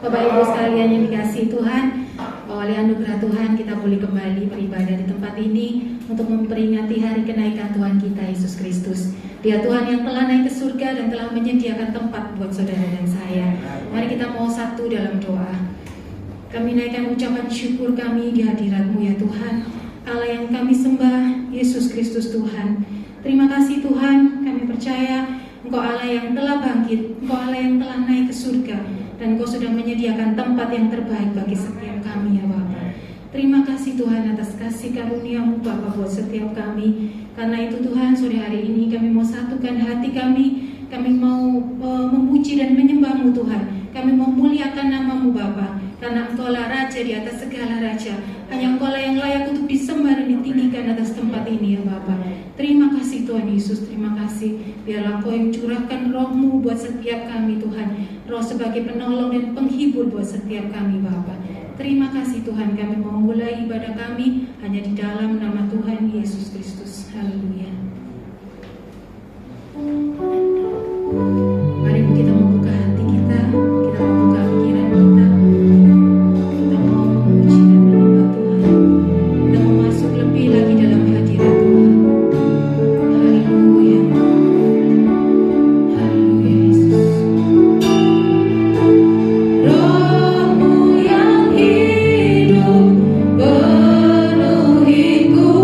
Bapak Ibu sekalian yang dikasihi Tuhan, oleh anugerah Tuhan kita boleh kembali beribadah di tempat ini untuk memperingati hari kenaikan Tuhan kita Yesus Kristus. Dia Tuhan yang telah naik ke surga dan telah menyediakan tempat buat saudara dan saya. Mari kita mau satu dalam doa. Kami naikkan ucapan syukur kami di hadirat-Mu ya Tuhan, Allah yang kami sembah, Yesus Kristus Tuhan. Terima kasih Tuhan, kami percaya Engkau Allah yang telah bangkit, Engkau Allah yang telah naik ke surga, dan Engkau sudah menyediakan tempat yang terbaik bagi setiap kami ya Bapa. Terima kasih Tuhan atas kasih karunia-Mu Bapa buat setiap kami. Karena itu Tuhan, sore hari ini kami mau satukan hati kami mau memuji dan menyembah-Mu Tuhan. Kami mau muliakan nama-Mu Bapa, karena Engkau-lah Raja di atas segala raja. Hanya Engkau-lah yang layak untuk disembah dan ditinggikan atas tempat ini ya Bapa. Terima kasih Tuhan Yesus, terima kasih. Biarlah Engkau yang curahkan roh-Mu buat setiap kami Tuhan. Roh sebagai penolong dan penghibur buat setiap kami Bapa. Terima kasih Tuhan, kami mau mulai ibadah kami hanya di dalam nama Tuhan Yesus Kristus. Haleluya. Mari kita membuka hati kita mau buka pikiran kita mau memuji dan menyembah Tuhan. Kita mau masuk lebih lagi dalam hadirat Tuhan. Haleluya. Haleluya Yesus. Roh-Mu yang hidup penuhiku.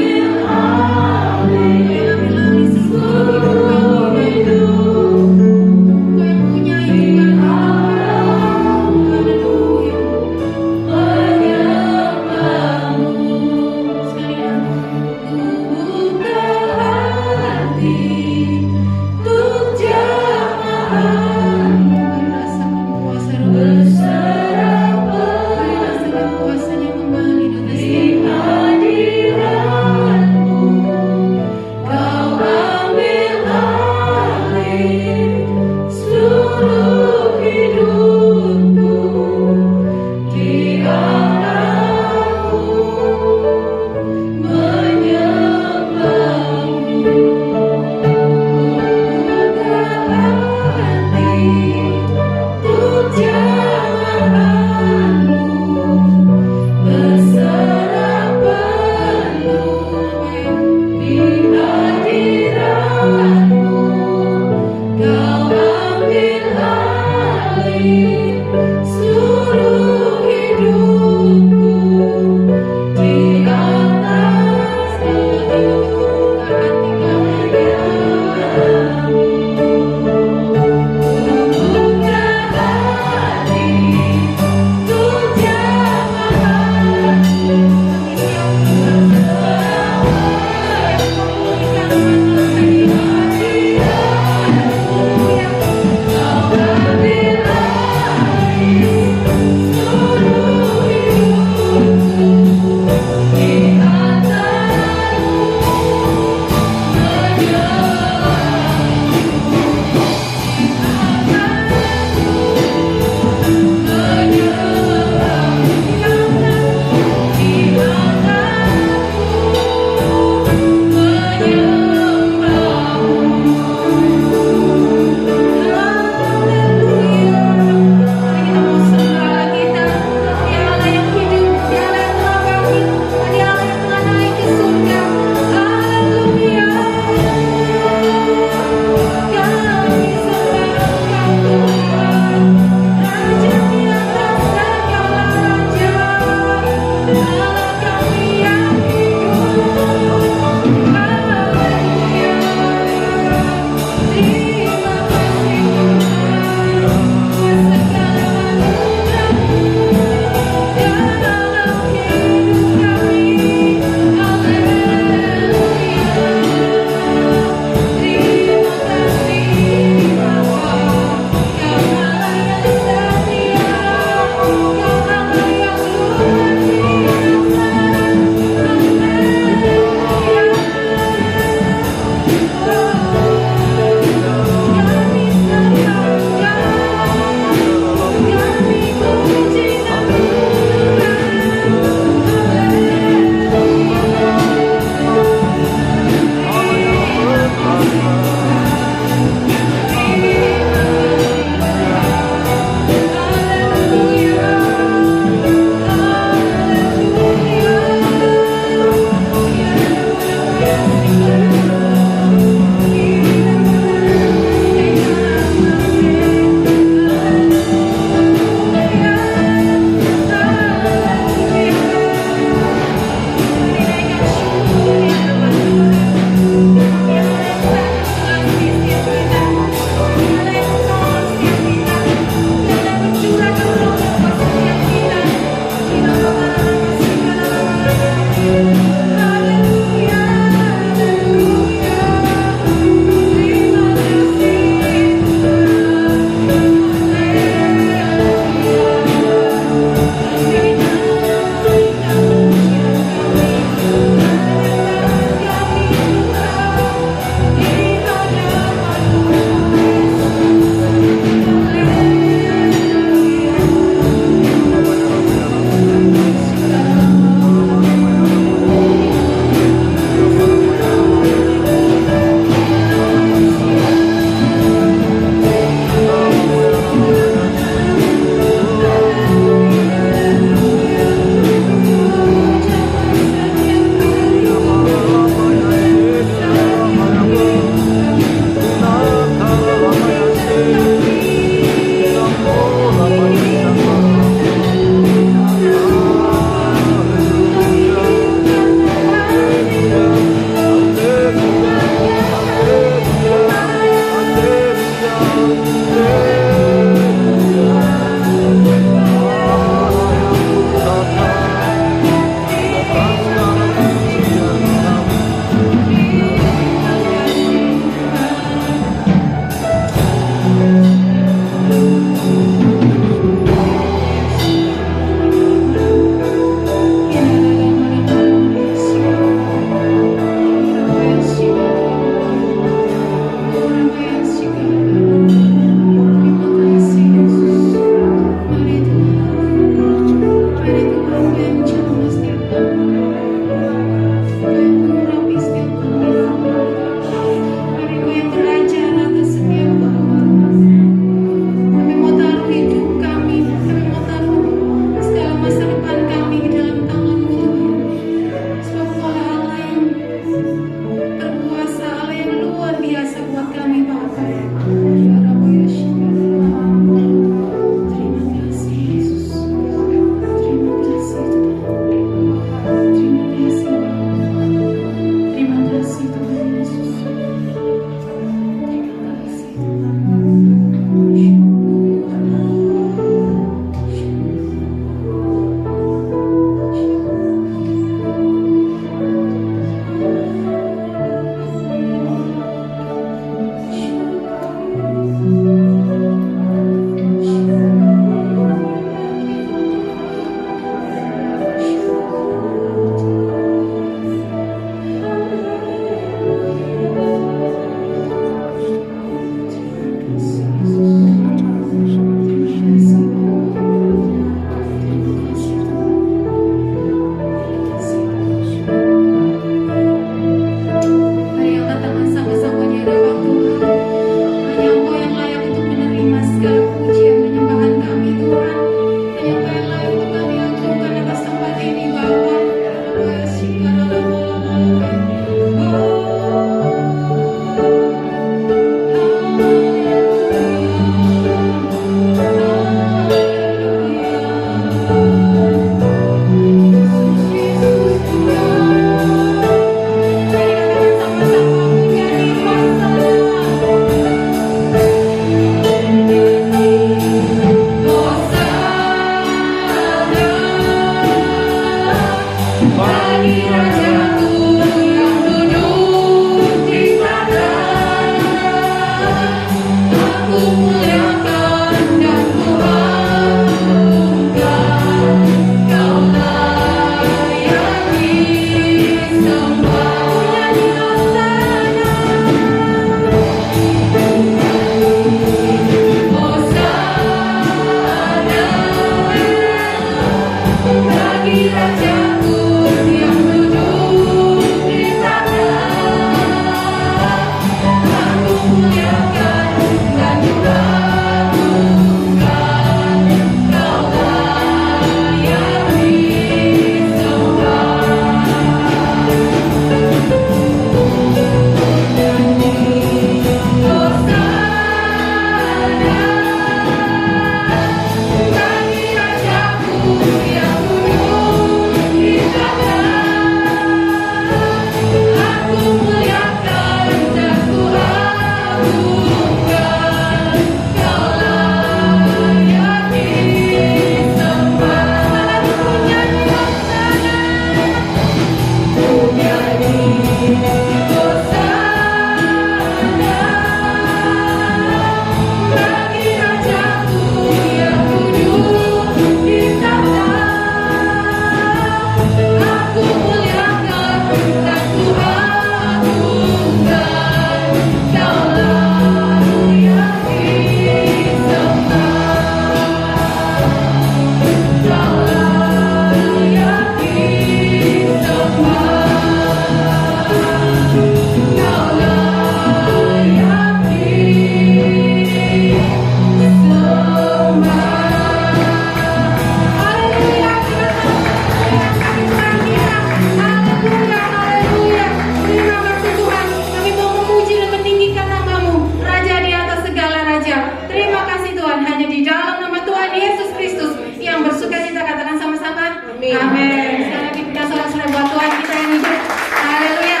Amin. Sekali lagi kita sorak-sorai buat Tuhan kita yang hidup. Haleluya.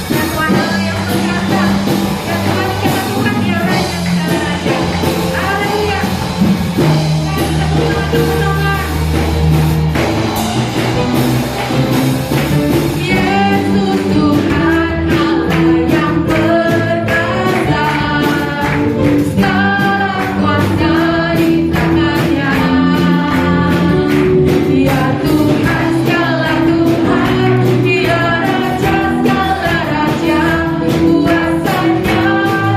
Dan Tuhan Allah yang berkuasa. Ya Tuhan, kita Tuhan dia raja segala raja. Haleluya. Kita bersama-sama. Yesus Tuhan Allah yang berkuasa. Segala kuasa di tangannya. Dia Tuhan segala Tuhan, Dia Raja segala raja, kuasanya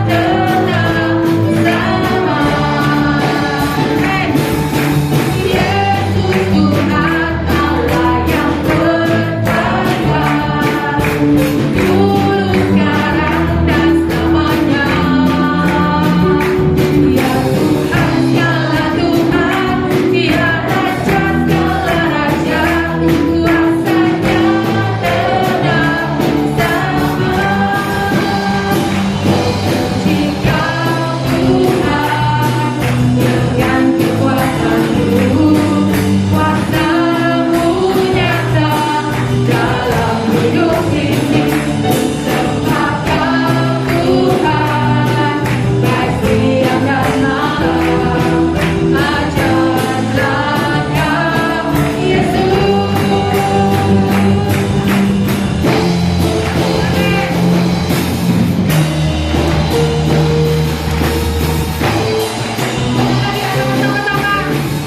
tetap sama. Yesus Tuhan Allah yang berkuasa, dulu sekarang dan selamanya. Dia Tuhan segala Tuhan, Dia Raja segala raja, kuasanya tetap sama. Jika Tuhan dengan kekuasamu, kuasamu nyata dalam hidup ini. Sembahkan Tuhan, baik siang dan malam, ajarlah kau Yesus.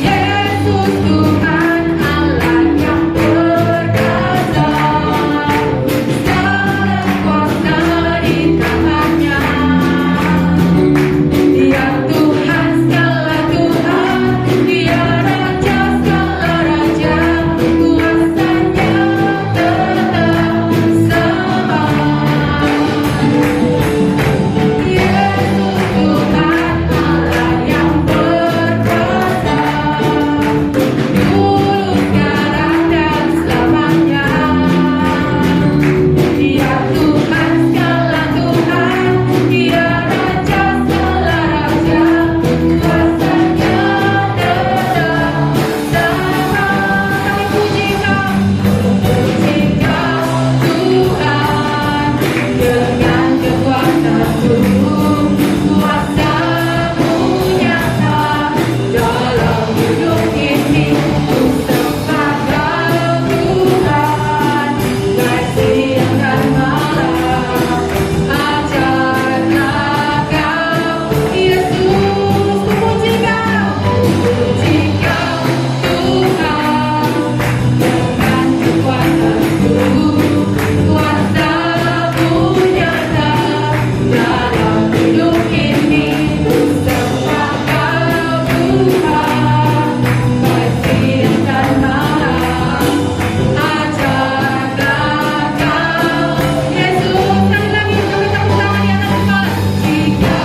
Yesus Tuhan Allah yang berkuasa, segala kuasa di tangannya. Dia Tuhan segala Tuhan, Dia Raja segala raja, kuasanya tetap sama. Yesus Tuhan Allah yang berkuasa, dulu sekarang dan selamanya. Dia Tuhan segala Tuhan, Dia Raja segala raja, kuasanya tetap sama. Kami puji Kau Tuhan, dengan kekuasamu, kuasamu nyata dalam hidup ini. Sembah Kau Tuhan, baik siang dan malam, ajarlah Kau Yesus. Puji Kau Tuhan, dengan kekuasamu, kuasamu nyata dalam hidup ini. Sembah Kau Tuhan, baik siang dan malam, ajarlah Kau Yesus. Sekali lagi kami tepuk tangan di atas kepala. Jika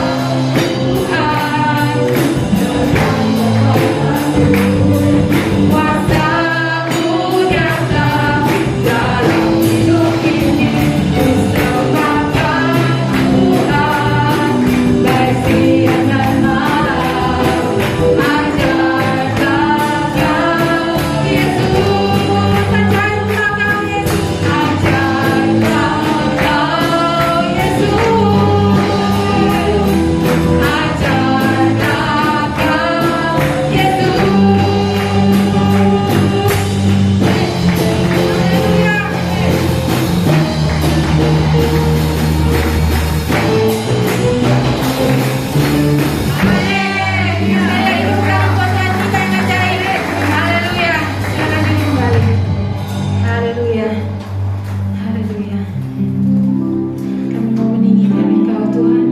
Tuhan kuasamu nyata dalam hidup ini. Sembahkan Tuhan, baik siang dan malam, ajarlah Kau Yesus. Ajarlah Kau Yesus, ajarlah Kau Yesus, ajarlah Kau Haleluya. Haleluya. Kami mau meninggikan Engkau Tuhan,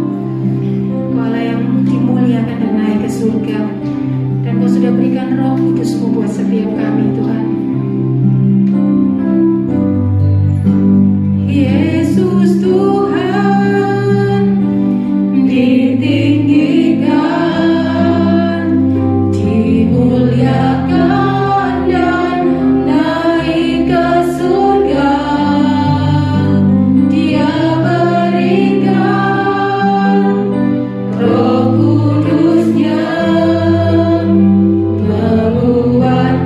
Kau Allah yang dimuliakan dan naik ke surga, dan Kau sudah berikan Roh Kudus-Mu buat setiap kami Tuhan. Yesus Tuhan ditinggikan, dimuliakan dan naik ke surga. Dia berikan Roh Kudus-Nya membuat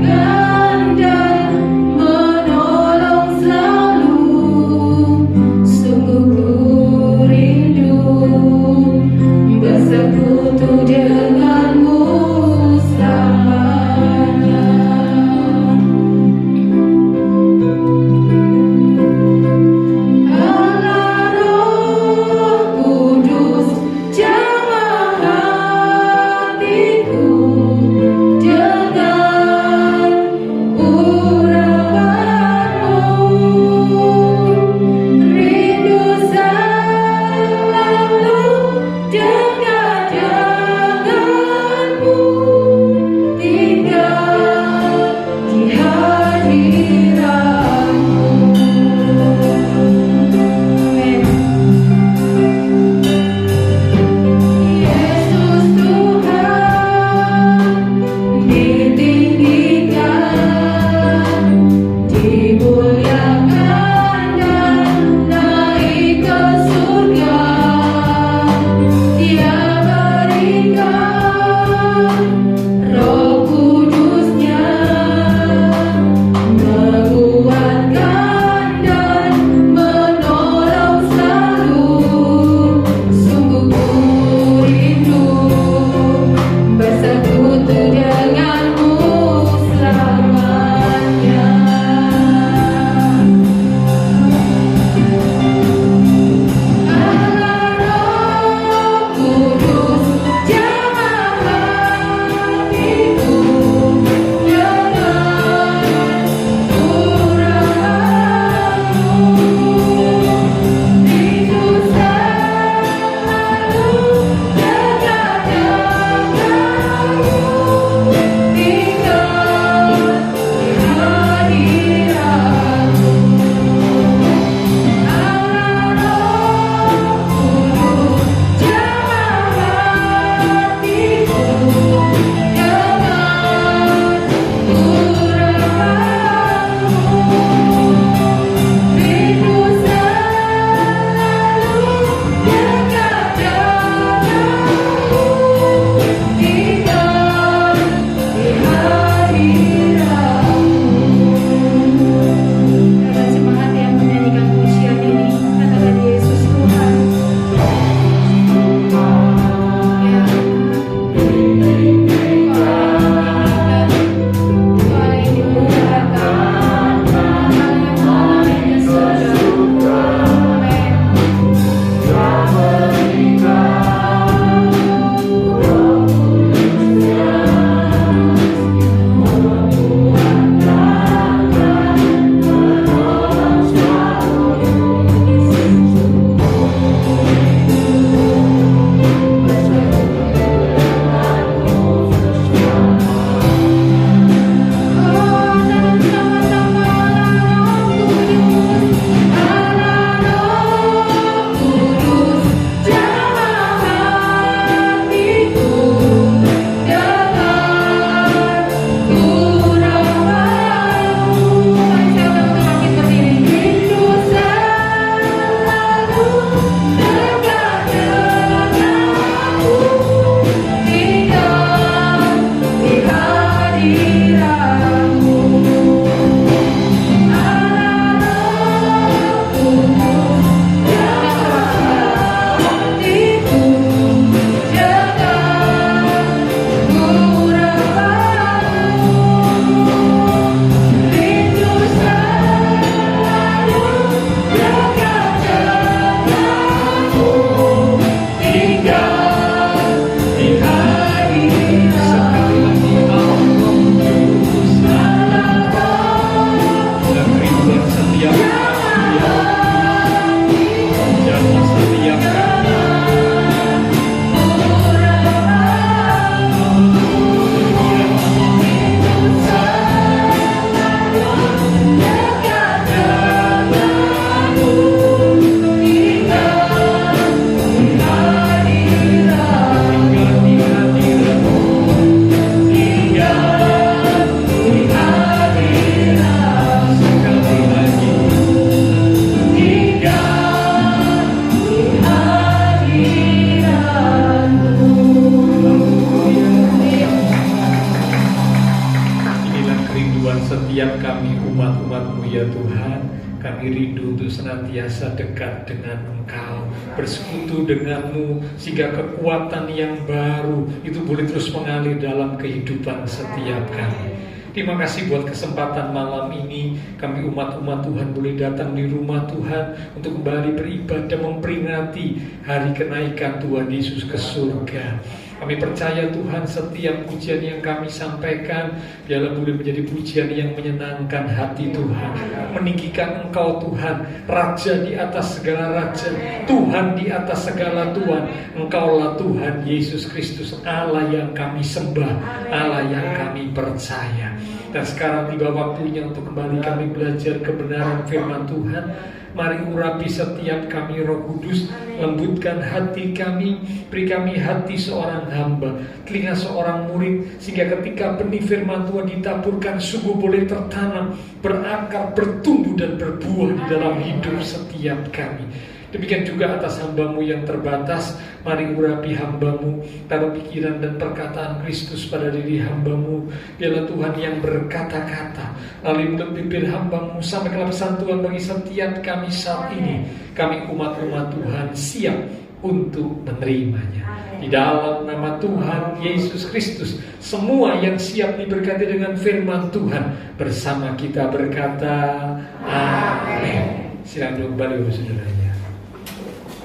setiap kami umat-umat-Mu ya Tuhan, kami rindu untuk senantiasa dekat dengan Engkau, bersekutu dengan-Mu, sehingga kekuatan yang baru itu boleh terus mengalir dalam kehidupan setiap kami. Terima kasih buat kesempatan malam ini, kami umat-umat Tuhan boleh datang di rumah Tuhan untuk kembali beribadah memperingati hari kenaikan Tuhan Yesus ke surga. Kami percaya Tuhan, setiap pujian yang kami sampaikan biarlah boleh menjadi pujian yang menyenangkan hati Tuhan, meninggikan Engkau Tuhan, Raja di atas segala raja, Tuhan di atas segala Tuhan. Engkaulah Tuhan Yesus Kristus, Allah yang kami sembah, Allah yang kami percaya. Dan sekarang tiba waktunya untuk kembali kami belajar kebenaran firman Tuhan. Mari urapi setiap kami, Roh Kudus, lembutkan hati kami, beri kami hati seorang hamba, telinga seorang murid, sehingga ketika benih firman Tuhan ditaburkan sungguh boleh tertanam, berakar, bertumbuh dan berbuah di dalam hidup setiap kami. Demikian juga atas hamba-Mu yang terbatas, mari urapi hamba-Mu, taruh pikiran dan perkataan Kristus pada diri hamba-Mu. Biarlah Tuhan yang berkata-kata lalu mulut bibir hamba-Mu sampaikanlah pesan Tuhan bagi setiap kami saat ini. Kami umat-umat Tuhan siap untuk menerimanya. Di dalam nama Tuhan Yesus Kristus, semua yang siap diberkati dengan firman Tuhan bersama kita berkata amin. Silakan kembali saudaranya.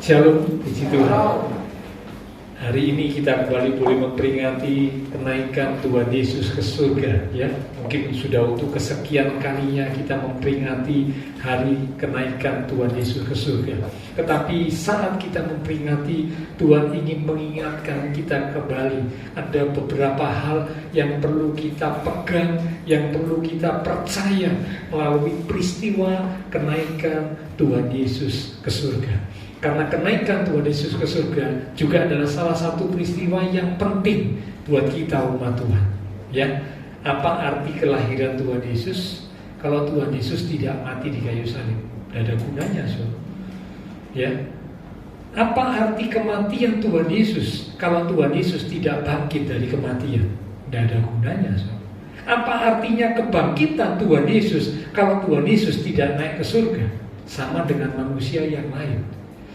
Shalom, puji Tuhan. Hari ini kita kembali boleh memperingati kenaikan Tuhan Yesus ke surga, ya. Mungkin sudah untuk kesekian kalinya kita memperingati hari kenaikan Tuhan Yesus ke surga. Tetapi saat kita memperingati, Tuhan ingin mengingatkan kita kembali. Ada beberapa hal yang perlu kita pegang, yang perlu kita percaya melalui peristiwa kenaikan Tuhan Yesus ke surga. Karena kenaikan Tuhan Yesus ke surga juga adalah salah satu peristiwa yang penting buat kita umat Tuhan. Ya, apa arti kelahiran Tuhan Yesus? Kalau Tuhan Yesus tidak mati di kayu salib, tidak ada gunanya, so. Ya, apa arti kematian Tuhan Yesus? Kalau Tuhan Yesus tidak bangkit dari kematian, tidak ada gunanya, so. Apa artinya kebangkitan Tuhan Yesus? Kalau Tuhan Yesus tidak naik ke surga, sama dengan manusia yang lain.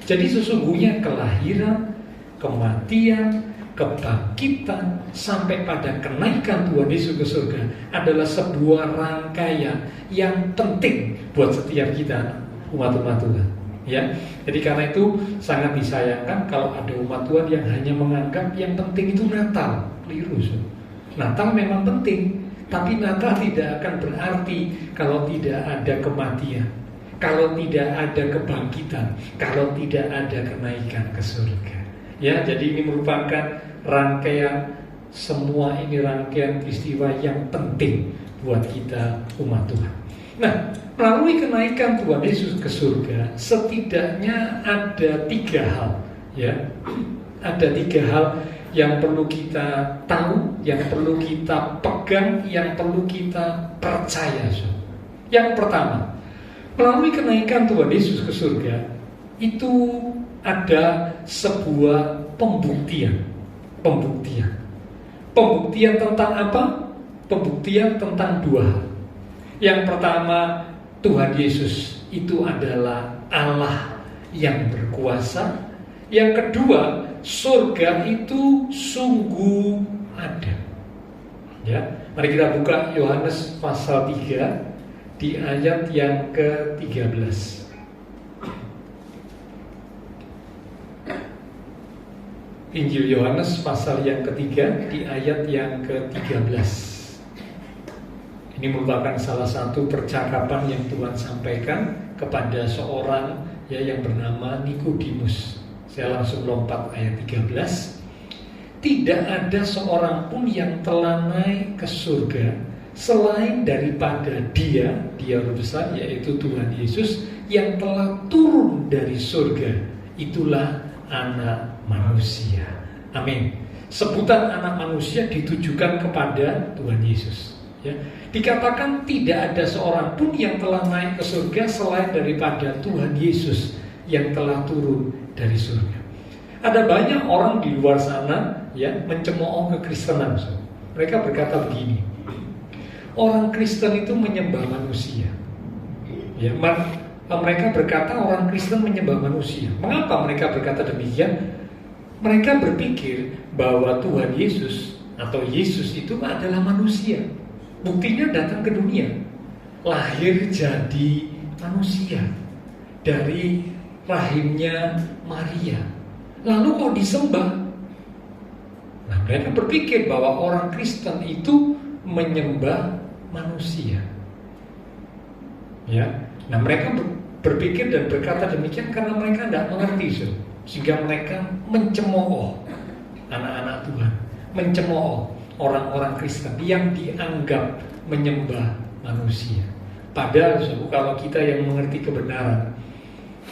Jadi sesungguhnya kelahiran, kematian, kebangkitan sampai pada kenaikan Tuhan Yesus ke surga adalah sebuah rangkaian yang penting buat setiap kita umat-umat Tuhan. Ya, jadi karena itu sangat disayangkan kalau ada umat Tuhan yang hanya menganggap yang penting itu Natal. Keliru. Natal memang penting, tapi Natal tidak akan berarti kalau tidak ada kematian, kalau tidak ada kebangkitan, kalau tidak ada kenaikan ke surga. Ya, jadi ini merupakan rangkaian, semua ini rangkaian peristiwa yang penting buat kita umat Tuhan. Nah, melalui kenaikan Tuhan Yesus ke surga, setidaknya ada 3 hal. Ya, ada 3 hal yang perlu kita tahu, yang perlu kita pegang, yang perlu kita percaya. Yang pertama, melalui kenaikan Tuhan Yesus ke surga itu ada sebuah pembuktian. Pembuktian tentang apa? Pembuktian tentang 2 hal. Yang pertama, Tuhan Yesus itu adalah Allah yang berkuasa. Yang kedua, surga itu sungguh ada. Ya, mari kita buka Yohanes pasal 3 di ayat yang ke-13. Injil Yohanes pasal yang ketiga di ayat yang ke-13. Ini merupakan salah satu percakapan yang Tuhan sampaikan kepada seorang yang bernama Nikodemus. Saya langsung lompat ayat 13. Tidak ada seorang pun yang telah naik ke surga selain daripada dia Roh besar, yaitu Tuhan Yesus, yang telah turun dari surga. Itulah Anak Manusia. Amin. Sebutan Anak Manusia ditujukan kepada Tuhan Yesus. Ya. Dikatakan tidak ada seorang pun yang telah naik ke surga selain daripada Tuhan Yesus yang telah turun dari surga. Ada banyak orang di luar sana mencemooh kekristenan. Mereka berkata begini, Orang Kristen itu menyembah manusia. Ya, mereka berkata orang Kristen menyembah manusia. Mengapa mereka berkata demikian? Mereka berpikir bahwa Tuhan Yesus atau Yesus itu adalah manusia. Buktinya datang ke dunia, lahir jadi manusia dari rahimnya Maria. Lalu kok disembah? Nah, mereka berpikir bahwa orang Kristen itu menyembah manusia. Ya, nah mereka berpikir dan berkata demikian karena mereka tidak mengerti, sehingga mereka mencemooh anak-anak Tuhan, mencemooh orang-orang Kristen yang dianggap menyembah manusia. Padahal kalau kita yang mengerti kebenaran,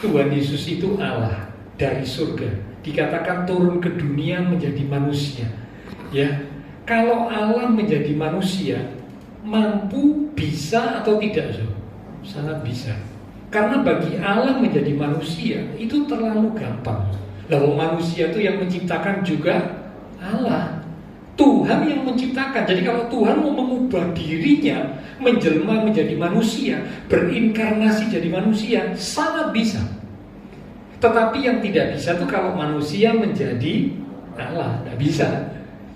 Tuhan Yesus itu Allah dari surga, dikatakan turun ke dunia menjadi manusia. Ya, kalau Allah menjadi manusia, mampu, bisa atau tidak? Sangat bisa. Karena bagi Allah menjadi manusia itu terlalu gampang. Lalu manusia itu yang menciptakan juga Allah, Tuhan yang menciptakan. Jadi kalau Tuhan mau mengubah dirinya, menjelma menjadi manusia, berinkarnasi jadi manusia, sangat bisa. Tetapi yang tidak bisa itu kalau manusia menjadi Allah, tidak bisa.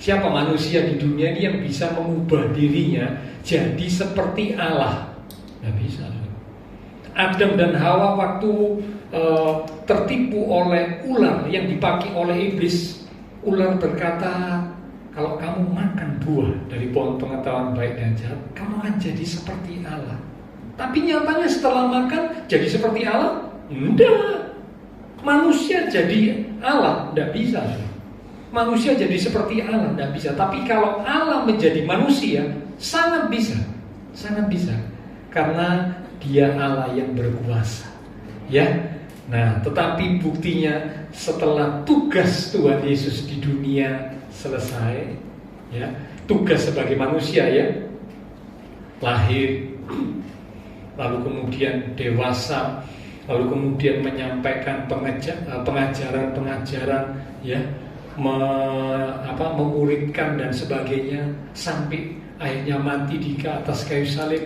Siapa manusia di dunia ini yang bisa mengubah dirinya jadi seperti Allah? Tidak bisa. Adam dan Hawa waktu tertipu oleh ular yang dipakai oleh iblis, ular berkata, kalau kamu makan buah dari pohon pengetahuan baik dan jahat, kamu akan jadi seperti Allah. Tapi nyatanya setelah makan jadi seperti Allah? Enggak. Manusia jadi Allah? Enggak bisa. Manusia jadi seperti Allah? Enggak bisa. Tapi kalau Allah menjadi manusia, sangat bisa. Sangat bisa. Karena Dia Allah yang berkuasa. Ya. Nah, tetapi buktinya setelah tugas Tuhan Yesus di dunia selesai, ya, tugas sebagai manusia, ya, lahir, lalu kemudian dewasa, lalu kemudian menyampaikan pengajaran-pengajaran, ya, memuridkan dan sebagainya, sampai akhirnya mati di atas kayu salib,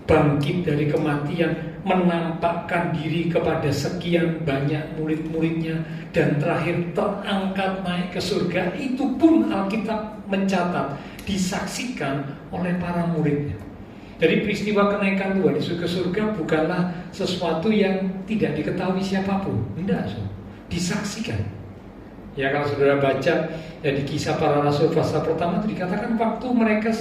bangkit dari kematian, menampakkan diri kepada sekian banyak murid-muridnya, dan terakhir terangkat naik ke surga. Itu pun Alkitab mencatat disaksikan oleh para muridnya. Jadi peristiwa kenaikan Tuhan Yesus ke surga bukanlah sesuatu yang tidak diketahui siapapun, tidak, disaksikan. Ya, kalau saudara baca di Kisah Para Rasul pasal pertama itu dikatakan waktu mereka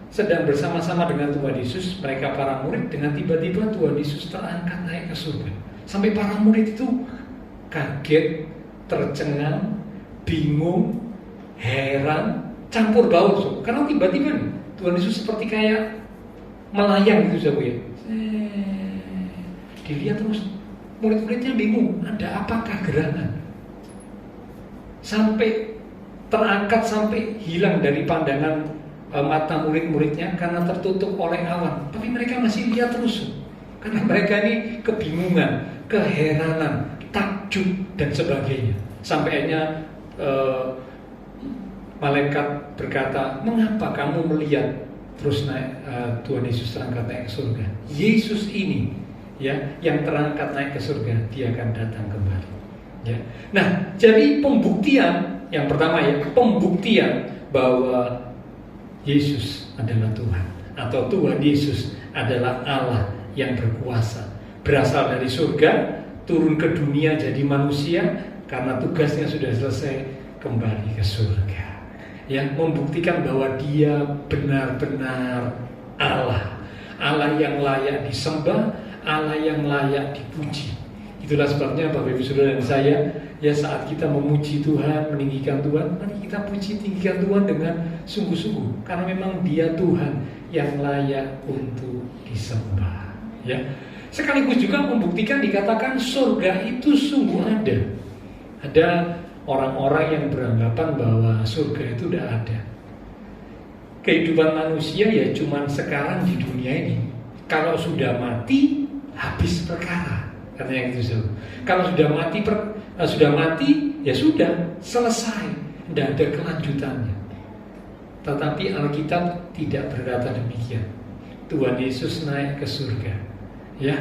sedang bersama-sama dengan Tuhan Yesus, mereka para murid, dengan tiba-tiba Tuhan Yesus terangkat naik ke surga. Sampai para murid itu kaget, tercengang, bingung, heran, campur baur. Karena tiba-tiba nih, Tuhan Yesus seperti kayak melayang gitu, ya. Dilihat terus, murid-muridnya bingung, ada apakah gerangan? Sampai terangkat, sampai hilang dari pandangan mata murid-muridnya karena tertutup oleh awan. Tapi mereka masih lihat terus, karena mereka ini kebingungan, keheranan, takjub dan sebagainya. Sampai akhirnya malaikat berkata, mengapa kamu melihat terus naik? Tuhan Yesus terangkat naik ke surga. Yesus ini, ya, yang terangkat naik ke surga, Dia akan datang kembali. Ya. Nah, jadi pembuktian yang pertama, ya, pembuktian bahwa Yesus adalah Tuhan, atau Tuhan Yesus adalah Allah yang berkuasa, berasal dari surga, turun ke dunia jadi manusia, karena tugasnya sudah selesai, kembali ke surga. Ya, membuktikan bahwa Dia benar-benar Allah, Allah yang layak disembah, Allah yang layak dipuji. Itulah sebabnya Bapak Ibu Saudara dan saya, ya, saat kita memuji Tuhan, meninggikan Tuhan, mari kita puji tinggikan Tuhan dengan sungguh-sungguh, karena memang Dia Tuhan yang layak untuk disembah. Ya, sekaligus juga membuktikan, dikatakan surga itu sungguh ada. Ada orang-orang yang beranggapan bahwa surga itu tidak ada. Kehidupan manusia ya cuman sekarang di dunia ini. Kalau sudah mati, habis perkara. Katanya gitu. Kalau sudah mati, ya sudah selesai, tidak ada kelanjutannya. Tetapi Alkitab tidak berkata demikian. Tuhan Yesus naik ke surga. Ya,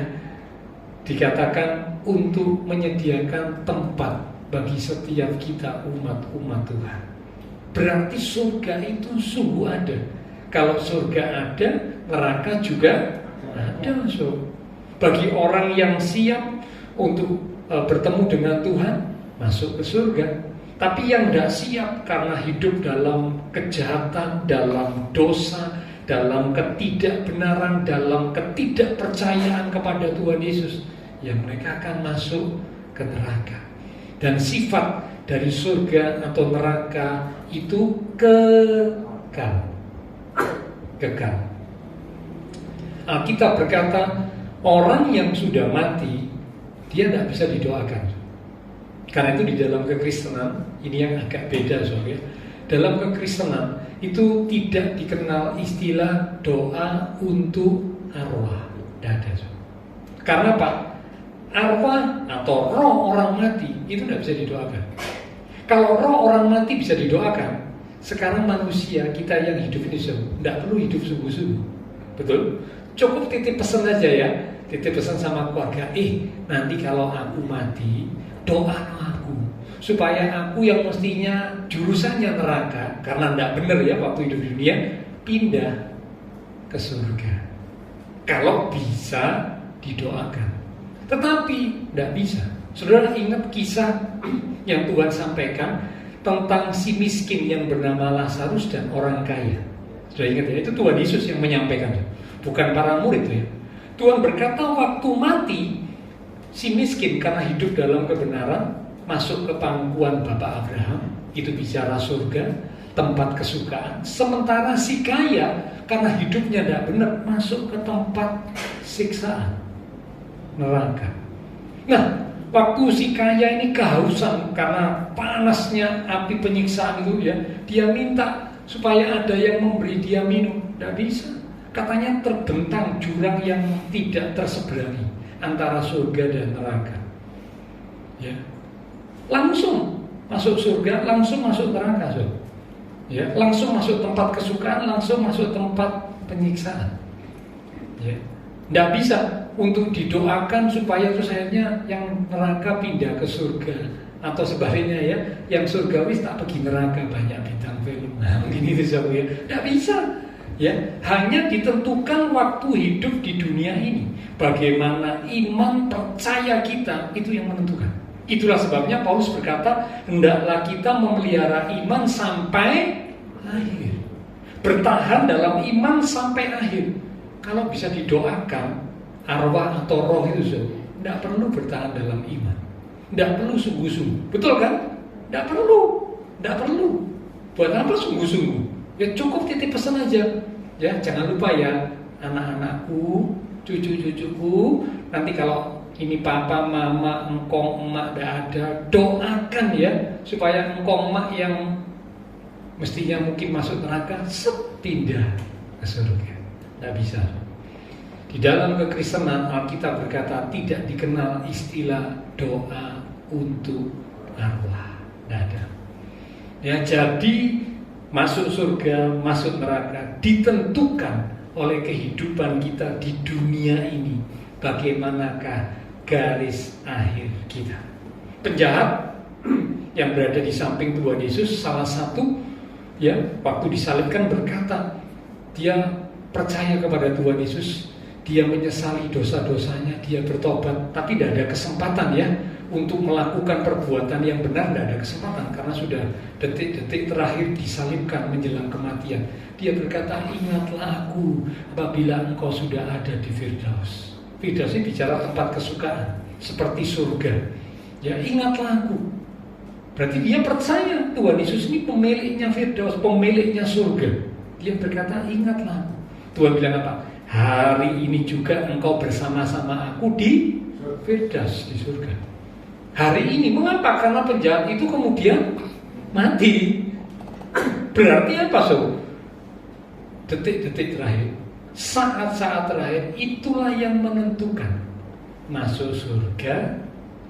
dikatakan untuk menyediakan tempat bagi setiap kita umat-umat Tuhan. Berarti surga itu sungguh ada. Kalau surga ada, neraka juga ada. So, bagi orang yang siap untuk bertemu dengan Tuhan, masuk ke surga. Tapi yang tidak siap karena hidup dalam kejahatan, dalam dosa, dalam ketidakbenaran, dalam ketidakpercayaan kepada Tuhan Yesus, ya mereka akan masuk ke neraka. Dan sifat dari surga atau neraka itu kekal. Alkitab berkata, orang yang sudah mati, dia tidak bisa didoakan. Karena itu di dalam kekristenan, ini yang agak beda soalnya. Dalam kekristenan itu tidak dikenal istilah doa untuk arwah. Tidak ada. Karena apa? Arwah atau roh orang mati itu tidak bisa didoakan. Kalau roh orang mati bisa didoakan, sekarang manusia kita yang hidup ini tidak perlu hidup sungguh-sungguh. Betul? Cukup titip pesan aja ya. Titip pesan sama keluarga, nanti kalau aku mati, doa aku supaya aku yang mestinya jurusannya neraka karena tidak benar ya waktu hidup di dunia, pindah ke surga. Kalau bisa didoakan. Tetapi tidak bisa. Saudara ingat kisah yang Tuhan sampaikan tentang si miskin yang bernama Lazarus dan orang kaya. Sudah ingat ya, itu Tuhan Yesus yang menyampaikan, bukan para murid ya. Tuhan berkata waktu mati si miskin karena hidup dalam kebenaran masuk ke pangkuan Bapak Abraham, itu bicara surga, tempat kesukaan. Sementara si kaya karena hidupnya tidak benar masuk ke tempat siksaan, neraka. Nah, waktu si kaya ini kehausan karena panasnya api penyiksaan itu ya, dia minta supaya ada yang memberi dia minum, tidak bisa. Katanya terbentang jurang yang tidak terseberangi antara surga dan neraka. Ya, langsung masuk surga, langsung masuk neraka, so. Ya, langsung masuk tempat kesukaan, langsung masuk tempat penyiksaan. Ya, tidak bisa untuk didoakan supaya terus akhirnya yang neraka pindah ke surga atau sebaliknya ya, yang surgawi tak pergi neraka, banyak bintang film. Nah, begini itu ya, tidak bisa. Ya, hanya ditentukan waktu hidup di dunia ini. Bagaimana iman percaya kita itu yang menentukan. Itulah sebabnya Paulus berkata, hendaklah kita memelihara iman sampai akhir. Bertahan dalam iman sampai akhir. Kalau bisa didoakan arwah atau roh itu tidak perlu bertahan dalam iman. Tidak perlu sungguh-sungguh. Betul kan? Tidak perlu. Buat apa sungguh-sungguh? Ya cukup titip pesan aja. Ya, jangan lupa ya, anak-anakku, cucu-cucuku, nanti kalau ini papa, mama, engkong, emak tidak ada, doakan ya supaya engkong, emak yang mestinya mungkin masuk neraka pindah ke surga. Tidak bisa. Di dalam kekristenan Alkitab berkata tidak dikenal istilah doa untuk arwah. Tidak ada. Ya, jadi masuk surga, masuk neraka ditentukan oleh kehidupan kita di dunia ini. Bagaimanakah garis akhir kita? Penjahat yang berada di samping Tuhan Yesus, salah satu ya waktu disalibkan berkata dia percaya kepada Tuhan Yesus, dia menyesali dosa-dosanya, dia bertobat, tapi tidak ada kesempatan ya untuk melakukan perbuatan yang benar, tidak ada kesempatan karena sudah detik-detik terakhir disalibkan menjelang kematian. Dia berkata, ingatlah aku apabila engkau sudah ada di Firdaus. Firdaus ini bicara tempat kesukaan seperti surga. Ya, ingatlah aku. Berarti dia percaya Tuhan Yesus ini pemiliknya Firdaus, pemiliknya surga. Dia berkata, ingatlah aku. Tuhan bilang apa? Hari ini juga engkau bersama-sama aku di Firdaus, di surga. Hari ini, mengapa? Karena penjahat itu kemudian mati. Berarti apa, so? Detik-detik terakhir, saat-saat terakhir, itulah yang menentukan masuk surga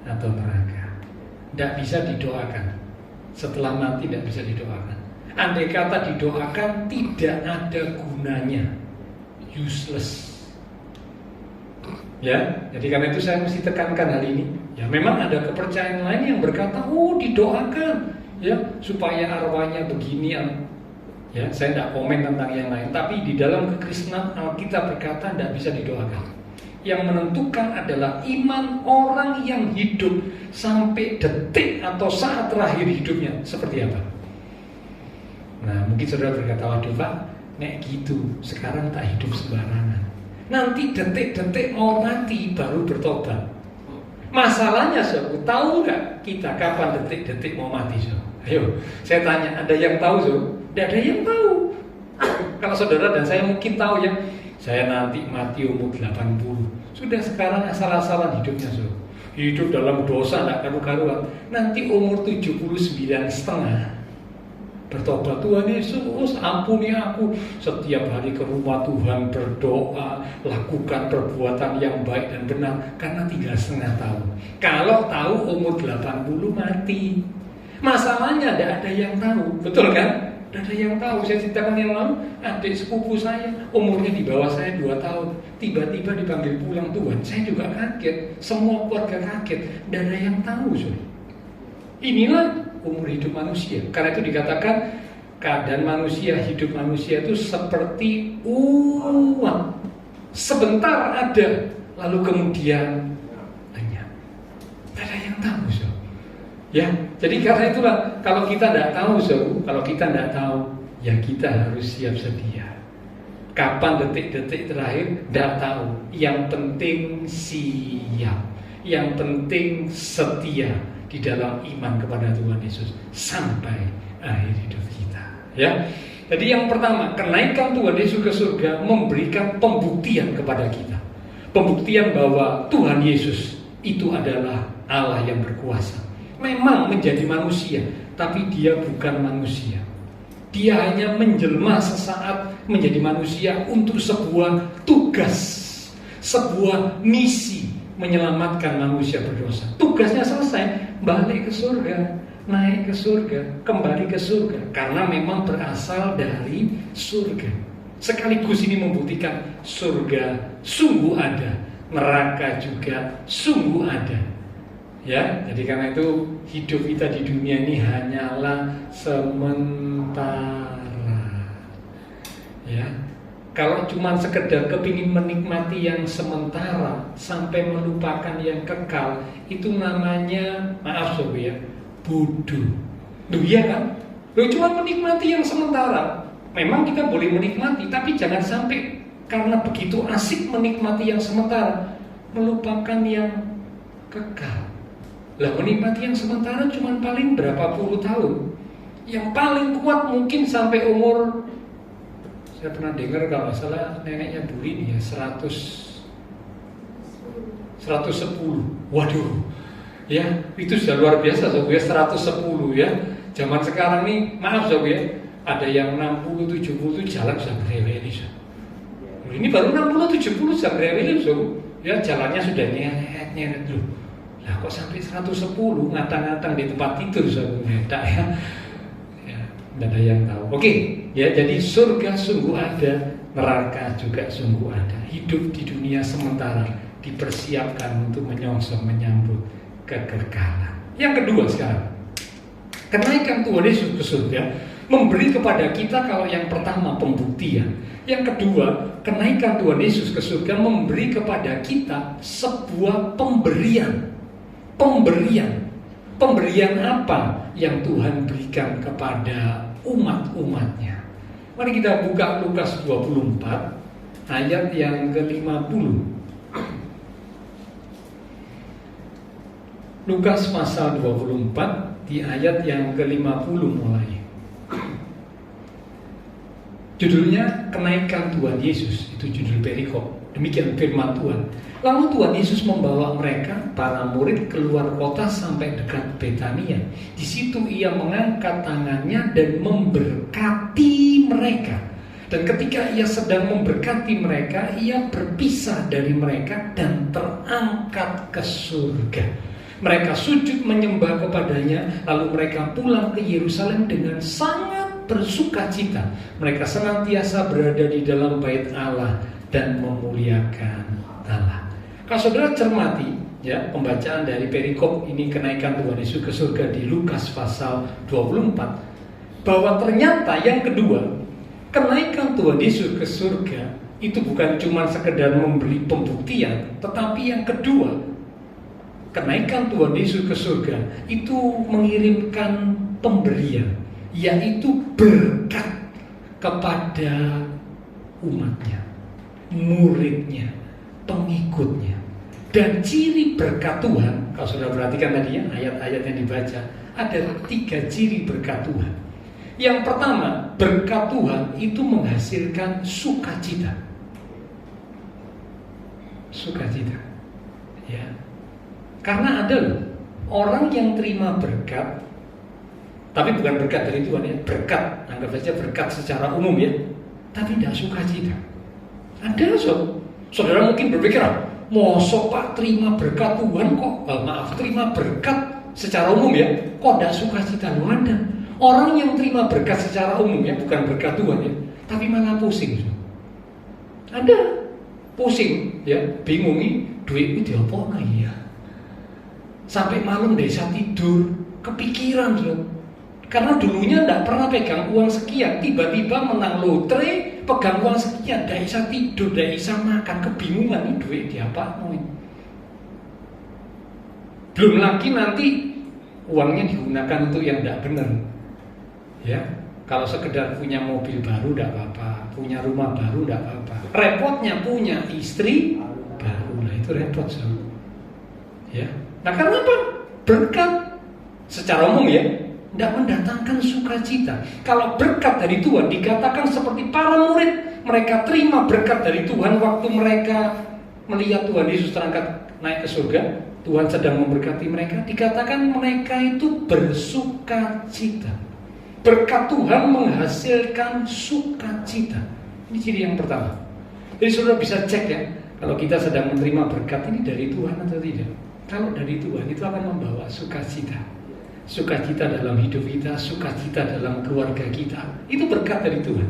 atau neraka. Tidak bisa didoakan. Setelah mati tidak bisa didoakan. Andai kata didoakan, tidak ada gunanya. useless. Ya, jadi karena itu saya mesti tekankan hal ini. Ya, memang ada kepercayaan lain yang berkata, didoakan, ya, supaya arwahnya begini. Ya, saya tidak komen tentang yang lain. Tapi di dalam kekristenan Alkitab berkata tidak bisa didoakan. Yang menentukan adalah iman orang yang hidup sampai detik atau saat terakhir hidupnya seperti apa. Nah, mungkin saudara berkata, waduh Pak, nek gitu, sekarang tak hidup sembarangan. Nanti detik-detik mau mati baru bertobat. Masalahnya, saudara, tahu nggak kita kapan detik-detik mau mati, saudara? Ayo, saya tanya, ada yang tahu, saudara? Tidak ada yang tahu. Kalau saudara dan saya mungkin tahu ya, saya nanti mati umur 80. Sudah sekarang asal-asalan hidupnya, saudara. Hidup dalam dosa, tidak karu-karuan. Nanti umur 79,5. Bertobat, Tuhan Yesus ampuni aku. Setiap hari ke rumah Tuhan berdoa, lakukan perbuatan yang baik dan benar. Karena 3,5 tahun. Kalau tahu umur 80 mati. Masalahnya tidak ada yang tahu. Betul kan? Tidak ada yang tahu. Saya ceritakan yang lalu, adik sepupu saya umurnya di bawah saya 2 tahun. Tiba-tiba dipanggil pulang Tuhan. Saya juga kaget. Semua keluarga kaget. Tidak ada yang tahu. Inilah umur hidup manusia. Karena itu dikatakan keadaan manusia, hidup manusia itu seperti uang. Sebentar ada, lalu kemudian lenyap. Tidak ada yang tahu, so. Ya, jadi karena itulah kalau kita tidak tahu, so, kalau kita tidak tahu, ya kita harus siap sedia. Kapan detik-detik terakhir, tidak tahu. Yang penting siap. Yang penting setia di dalam iman kepada Tuhan Yesus sampai akhir hidup kita. Ya, jadi yang pertama, kenaikan Tuhan Yesus ke surga memberikan pembuktian kepada kita, pembuktian bahwa Tuhan Yesus itu adalah Allah yang berkuasa. Memang menjadi manusia, tapi Dia bukan manusia. Dia hanya menjelma sesaat menjadi manusia untuk sebuah tugas, sebuah misi menyelamatkan manusia berdosa. Tugasnya selesai, balik ke surga, naik ke surga, kembali ke surga. Karena memang berasal dari surga. Sekaligus ini membuktikan surga sungguh ada, neraka juga sungguh ada. Ya, jadi karena itu hidup kita di dunia ini hanyalah sementara. Ya. Kalau cuma sekedar kepingin menikmati yang sementara sampai melupakan yang kekal, itu namanya, maaf sob ya, bodoh. Loh iya kan? Loh cuma menikmati yang sementara. Memang kita boleh menikmati, tapi jangan sampai karena begitu asik menikmati yang sementara, melupakan yang kekal. Lah menikmati yang sementara cuma paling berapa puluh tahun. Yang paling kuat mungkin sampai umur, saya pernah dengar kalau salah neneknya Bu Rini ya 110. Waduh. Ya, itu sudah luar biasa sob ya, 110 ya. Zaman sekarang nih, maaf sob ya, ada yang 60 70 itu jalan sudah bereweli sob. Ini baru 60 70 sudah bereweli sob. Ya, jalannya sudah nyeret loh. Lah kok sampai 110 ngatang-ngatang di tempat tidur sob, ngedak ya. Tidak ada yang tahu. Oke, ya jadi surga sungguh ada, neraka juga sungguh ada. Hidup di dunia sementara dipersiapkan untuk menyongsong menyambut kekekalan. Yang kedua sekarang, kenaikan Tuhan Yesus ke surga memberi kepada kita, kalau yang pertama pembuktian, yang kedua kenaikan Tuhan Yesus ke surga memberi kepada kita sebuah pemberian. Pemberian apa yang Tuhan berikan kepada umat-umatnya? Mari kita buka Lukas 24 ayat yang ke-50. Lukas pasal 24 di ayat yang ke-50 mulai. Judulnya kenaikan Tuhan Yesus, itu judul perikop. Demikian firman Tuhan. Lalu Tuhan Yesus membawa mereka, para murid, keluar kota sampai dekat Betania. Di situ ia mengangkat tangannya dan memberkati mereka. Dan ketika ia sedang memberkati mereka, ia berpisah dari mereka dan terangkat ke surga. Mereka sujud menyembah kepadanya, lalu mereka pulang ke Yerusalem dengan sangat bersukacita. Mereka senantiasa berada di dalam bait Allah dan memuliakan Allah. Kalau saudara cermati ya pembacaan dari perikop ini kenaikan Tuhan Yesus ke surga di Lukas pasal 24, bahwa ternyata yang kedua, kenaikan Tuhan Yesus ke surga itu bukan cuma sekedar memberi pembuktian, tetapi yang kedua, kenaikan Tuhan Yesus ke surga itu mengirimkan pemberian, yaitu berkat kepada umatnya, muridnya, pengikutnya. Dan ciri berkat Tuhan, kalau sudah perhatikan tadi ya ayat-ayat yang dibaca, ada 3 ciri berkat Tuhan. Yang pertama, berkat Tuhan itu menghasilkan sukacita. Sukacita, ya. Karena ada loh orang yang terima berkat, tapi bukan berkat dari Tuhan ya, berkat, anggap saja berkat secara umum ya, tapi tidak sukacita. Ada saudara mungkin berpikir, mosok Pak terima berkat Tuhan kok, terima berkat secara umum ya, kok tidak sukacita? Loh ada orang yang terima berkat secara umum ya, bukan berkat Tuhan ya, tapi malah pusing. Ada pusing ya, bingung nih duit ini diapa ya, sampai malam desa tidur, kepikiran loh. Karena dulunya tidak pernah pegang uang sekian, tiba-tiba menang lotre, pegang uang sekian, tidak bisa tidur, tidak bisa makan, kebingungan ini duit diapain. Belum lagi nanti uangnya digunakan untuk yang tidak benar. Ya, kalau sekedar punya mobil baru tidak apa-apa, punya rumah baru tidak apa-apa. Repotnya punya istri baru, nah itu repot so. Ya, nah karena apa? Berkat secara umum ya, tidak mendatangkan sukacita. Kalau berkat dari Tuhan dikatakan seperti para murid, mereka terima berkat dari Tuhan waktu mereka melihat Tuhan Yesus terangkat naik ke surga, Tuhan sedang memberkati mereka, dikatakan mereka itu bersukacita. Berkat Tuhan menghasilkan sukacita. Ini ciri yang pertama. Jadi saudara bisa cek ya, kalau kita sedang menerima berkat ini dari Tuhan atau tidak. Kalau dari Tuhan itu akan membawa sukacita. Sukacita dalam hidup kita, sukacita dalam keluarga kita. Itu berkat dari Tuhan.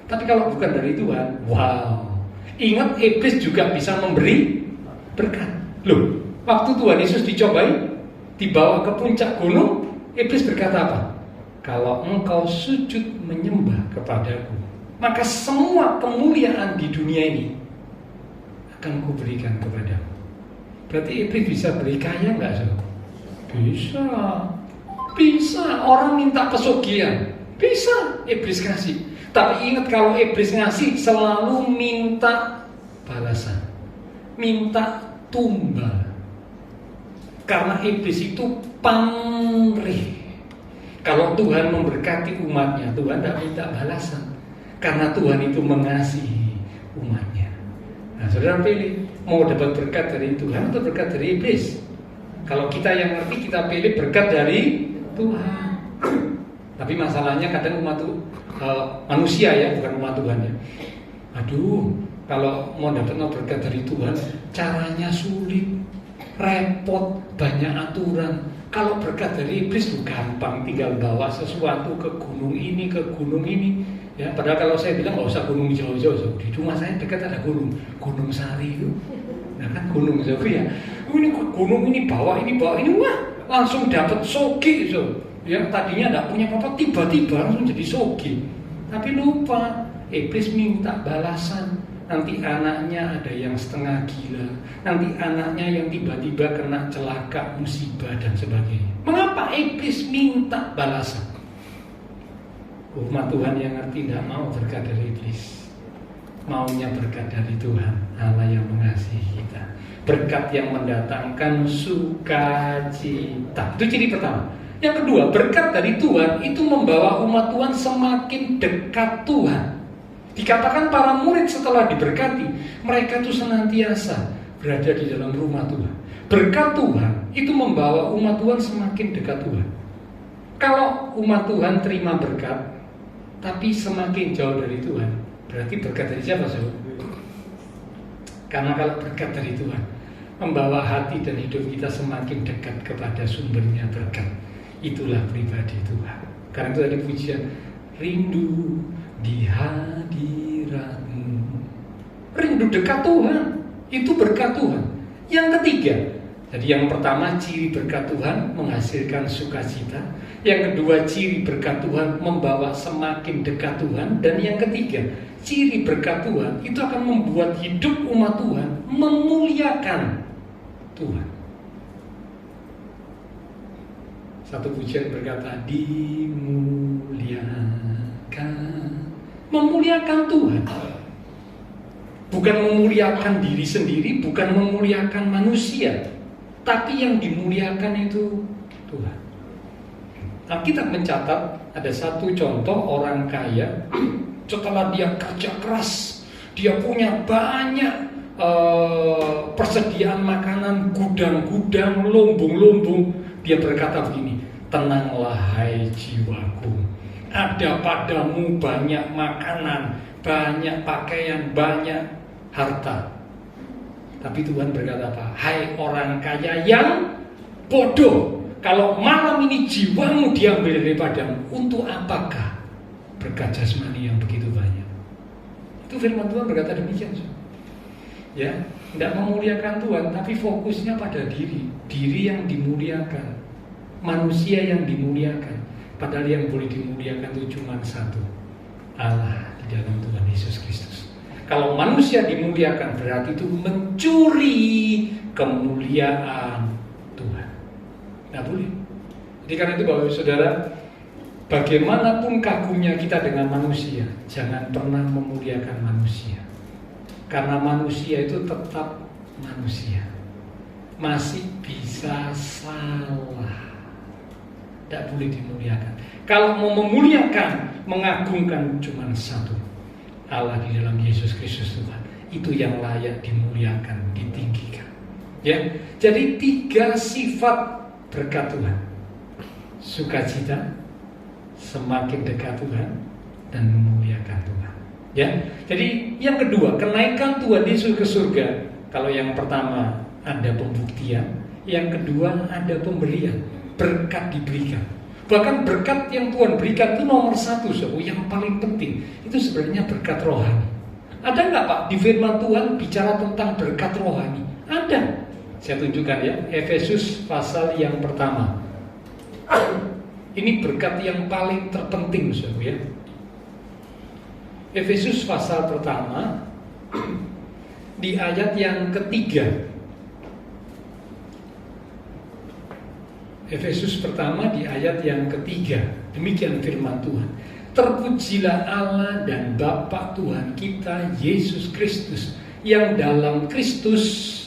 Tapi kalau bukan dari Tuhan, wow. Ingat iblis juga bisa memberi berkat. Loh, waktu Tuhan Yesus dicobai, dibawa ke puncak gunung, iblis berkata apa? Kalau engkau sujud menyembah kepadaku, maka semua kemuliaan di dunia ini akan kuberikan kepadamu. Berarti iblis bisa beri kaya enggak, saudara? Bisa. Bisa, orang minta pesugihan, bisa iblis kasih. Tapi ingat kalau iblis ngasih selalu minta balasan, minta tumbal. Karena iblis itu pamrih. Kalau Tuhan memberkati umatnya, Tuhan tidak minta balasan. Karena Tuhan itu mengasihi umatnya. Nah saudara pilih, mau dapat berkat dari Tuhan atau berkat dari iblis? Kalau kita yang ngerti, kita pilih berkat dari Tuhan. Tapi masalahnya kadang manusia ya, bukan umat Tuhan ya. Aduh, kalau mau dapat berkat dari Tuhan, caranya sulit, repot, banyak aturan. Kalau berkat dari iblis tuh gampang, tinggal bawa sesuatu ke gunung ini, ke gunung ini. Ya, padahal kalau saya bilang nggak usah gunung jauh-jauh, di rumah saya dekat ada gunung Sari itu. Nah kan gunung jauh ya. Ini gunung ini bawa ini, wah langsung dapat sogi so. Ya tadinya tidak punya apa-apa, tiba-tiba langsung jadi sogi. Tapi lupa, iblis minta balasan. Nanti anaknya ada yang setengah gila, nanti anaknya yang tiba-tiba kena celaka, musibah dan sebagainya. Mengapa iblis minta balasan? Umat Tuhan yang ngerti tidak mau berkat dari iblis, maunya berkat dari Tuhan, Allah yang mengasihi kita. Berkat yang mendatangkan sukacita. Itu ciri pertama. Yang kedua, berkat dari Tuhan itu membawa umat Tuhan semakin dekat Tuhan. Dikatakan para murid setelah diberkati, mereka itu senantiasa berada di dalam rumah Tuhan. Berkat Tuhan itu membawa umat Tuhan semakin dekat Tuhan. Kalau umat Tuhan terima berkat, tapi semakin jauh dari Tuhan, berarti berkat dari siapa, saudara? Karena kalau berkat dari Tuhan, membawa hati dan hidup kita semakin dekat kepada sumbernya berkat. Itulah pribadi Tuhan. Karena itu tadi pujian, rindu di hadirat-Mu. Rindu dekat Tuhan, itu berkat Tuhan. Yang ketiga, jadi yang pertama ciri berkat Tuhan menghasilkan sukacita. Yang kedua ciri berkat Tuhan membawa semakin dekat Tuhan. Dan yang ketiga, ciri berkat Tuhan itu akan membuat hidup umat Tuhan memuliakan Tuhan. Satu pujian berkata, dimuliakan. Memuliakan Tuhan. Bukan memuliakan diri sendiri, bukan memuliakan manusia. Tapi yang dimuliakan itu Tuhan. Alkitab mencatat ada satu contoh orang kaya. Setelah dia kerja keras, dia punya banyak persediaan makanan, gudang-gudang, lumbung-lumbung. Dia berkata begini, tenanglah hai jiwaku, ada padamu banyak makanan, banyak pakaian, banyak harta. Tapi Tuhan berkata apa? Hai orang kaya yang bodoh, kalau malam ini jiwamu diambil daripadamu, untuk apakah berkat jasmani yang begitu banyak? Itu firman Tuhan berkata demikian. Ya, tidak memuliakan Tuhan, tapi fokusnya pada diri yang dimuliakan, manusia yang dimuliakan. Padahal yang boleh dimuliakan itu cuma satu, Allah di dalam Tuhan Yesus Kristus. Kalau manusia dimuliakan berarti itu mencuri kemuliaan Tuhan. Tidak boleh. Jadi karena itu Bapak Ibu Saudara, bagaimanapun kagumnya kita dengan manusia, jangan pernah memuliakan manusia. Karena manusia itu tetap manusia, masih bisa salah, tidak boleh dimuliakan. Kalau mau memuliakan, mengagungkan cuma satu, Allah di dalam Yesus Kristus Tuhan. Itu yang layak dimuliakan, ditinggikan. Ya, jadi 3 sifat berkat Tuhan: sukacita, semakin dekat Tuhan, dan memuliakan Tuhan. Ya, jadi yang kedua, kenaikan Tuhan Yesus ke surga. Kalau yang pertama ada pembuktian, yang kedua ada pemberian, berkat diberikan. Bahkan berkat yang Tuhan berikan itu nomor 1, yang paling penting itu sebenarnya berkat rohani. Ada nggak Pak di firman Tuhan bicara tentang berkat rohani? Ada. Saya tunjukkan ya, Efesus pasal yang pertama. Ini berkat yang paling terpenting, ya. Efesus pasal pertama di ayat yang ketiga. Efesus pertama di ayat yang ketiga. Demikian firman Tuhan. Terpujilah Allah dan Bapa Tuhan kita Yesus Kristus, yang dalam Kristus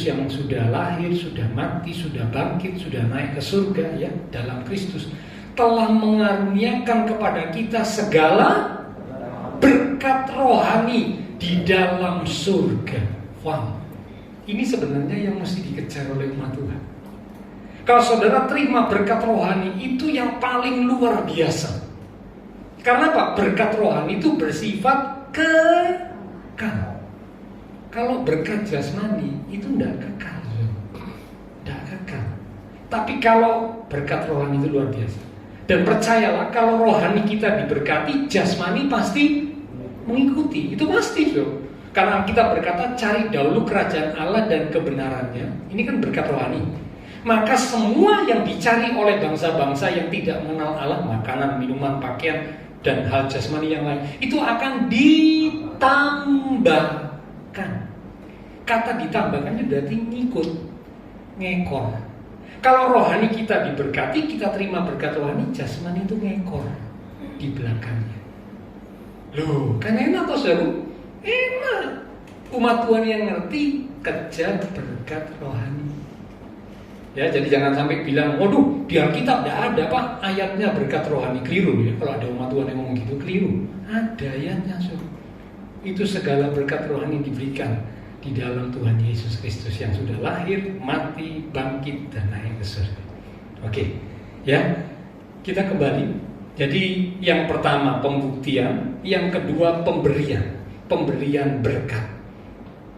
yang sudah lahir, sudah mati, sudah bangkit, sudah naik ke surga, ya, dalam Kristus telah mengaruniakan kepada kita segala berkat rohani di dalam surga. Wow, ini sebenarnya yang mesti dikejar oleh umat Tuhan. Kalau saudara terima berkat rohani, itu yang paling luar biasa. Karena Pak, berkat rohani itu bersifat kekal. Kalau berkat jasmani itu tidak kekal, tidak kekal. Tapi kalau berkat rohani itu luar biasa. Dan percayalah, kalau rohani kita diberkati, jasmani pasti mengikuti. Itu pasti, Karena kita berkata, cari dahulu kerajaan Allah dan kebenarannya. Ini kan berkat rohani. Maka semua yang dicari oleh bangsa-bangsa yang tidak mengenal Allah, makanan, minuman, pakaian, dan hal jasmani yang lain, itu akan ditambahkan. Kata ditambahkannya berarti ngikut, ngekor. Kalau rohani kita diberkati, kita terima berkat rohani, jasmani itu ngekor di belakangnya. Loh, kan enak toh saudara? Enak. Umat Tuhan yang ngerti, kejar berkat rohani. Ya, jadi jangan sampai bilang, waduh, di Alkitab tidak ada Pak ayatnya berkat rohani. Keliru ya, kalau ada umat Tuhan yang ngomong gitu, keliru. Ada ayatnya, itu segala berkat rohani diberikan di dalam Tuhan Yesus Kristus yang sudah lahir, mati, bangkit, dan naik ke surga. Oke, ya, kita kembali. Jadi yang pertama pembuktian, yang kedua pemberian berkat.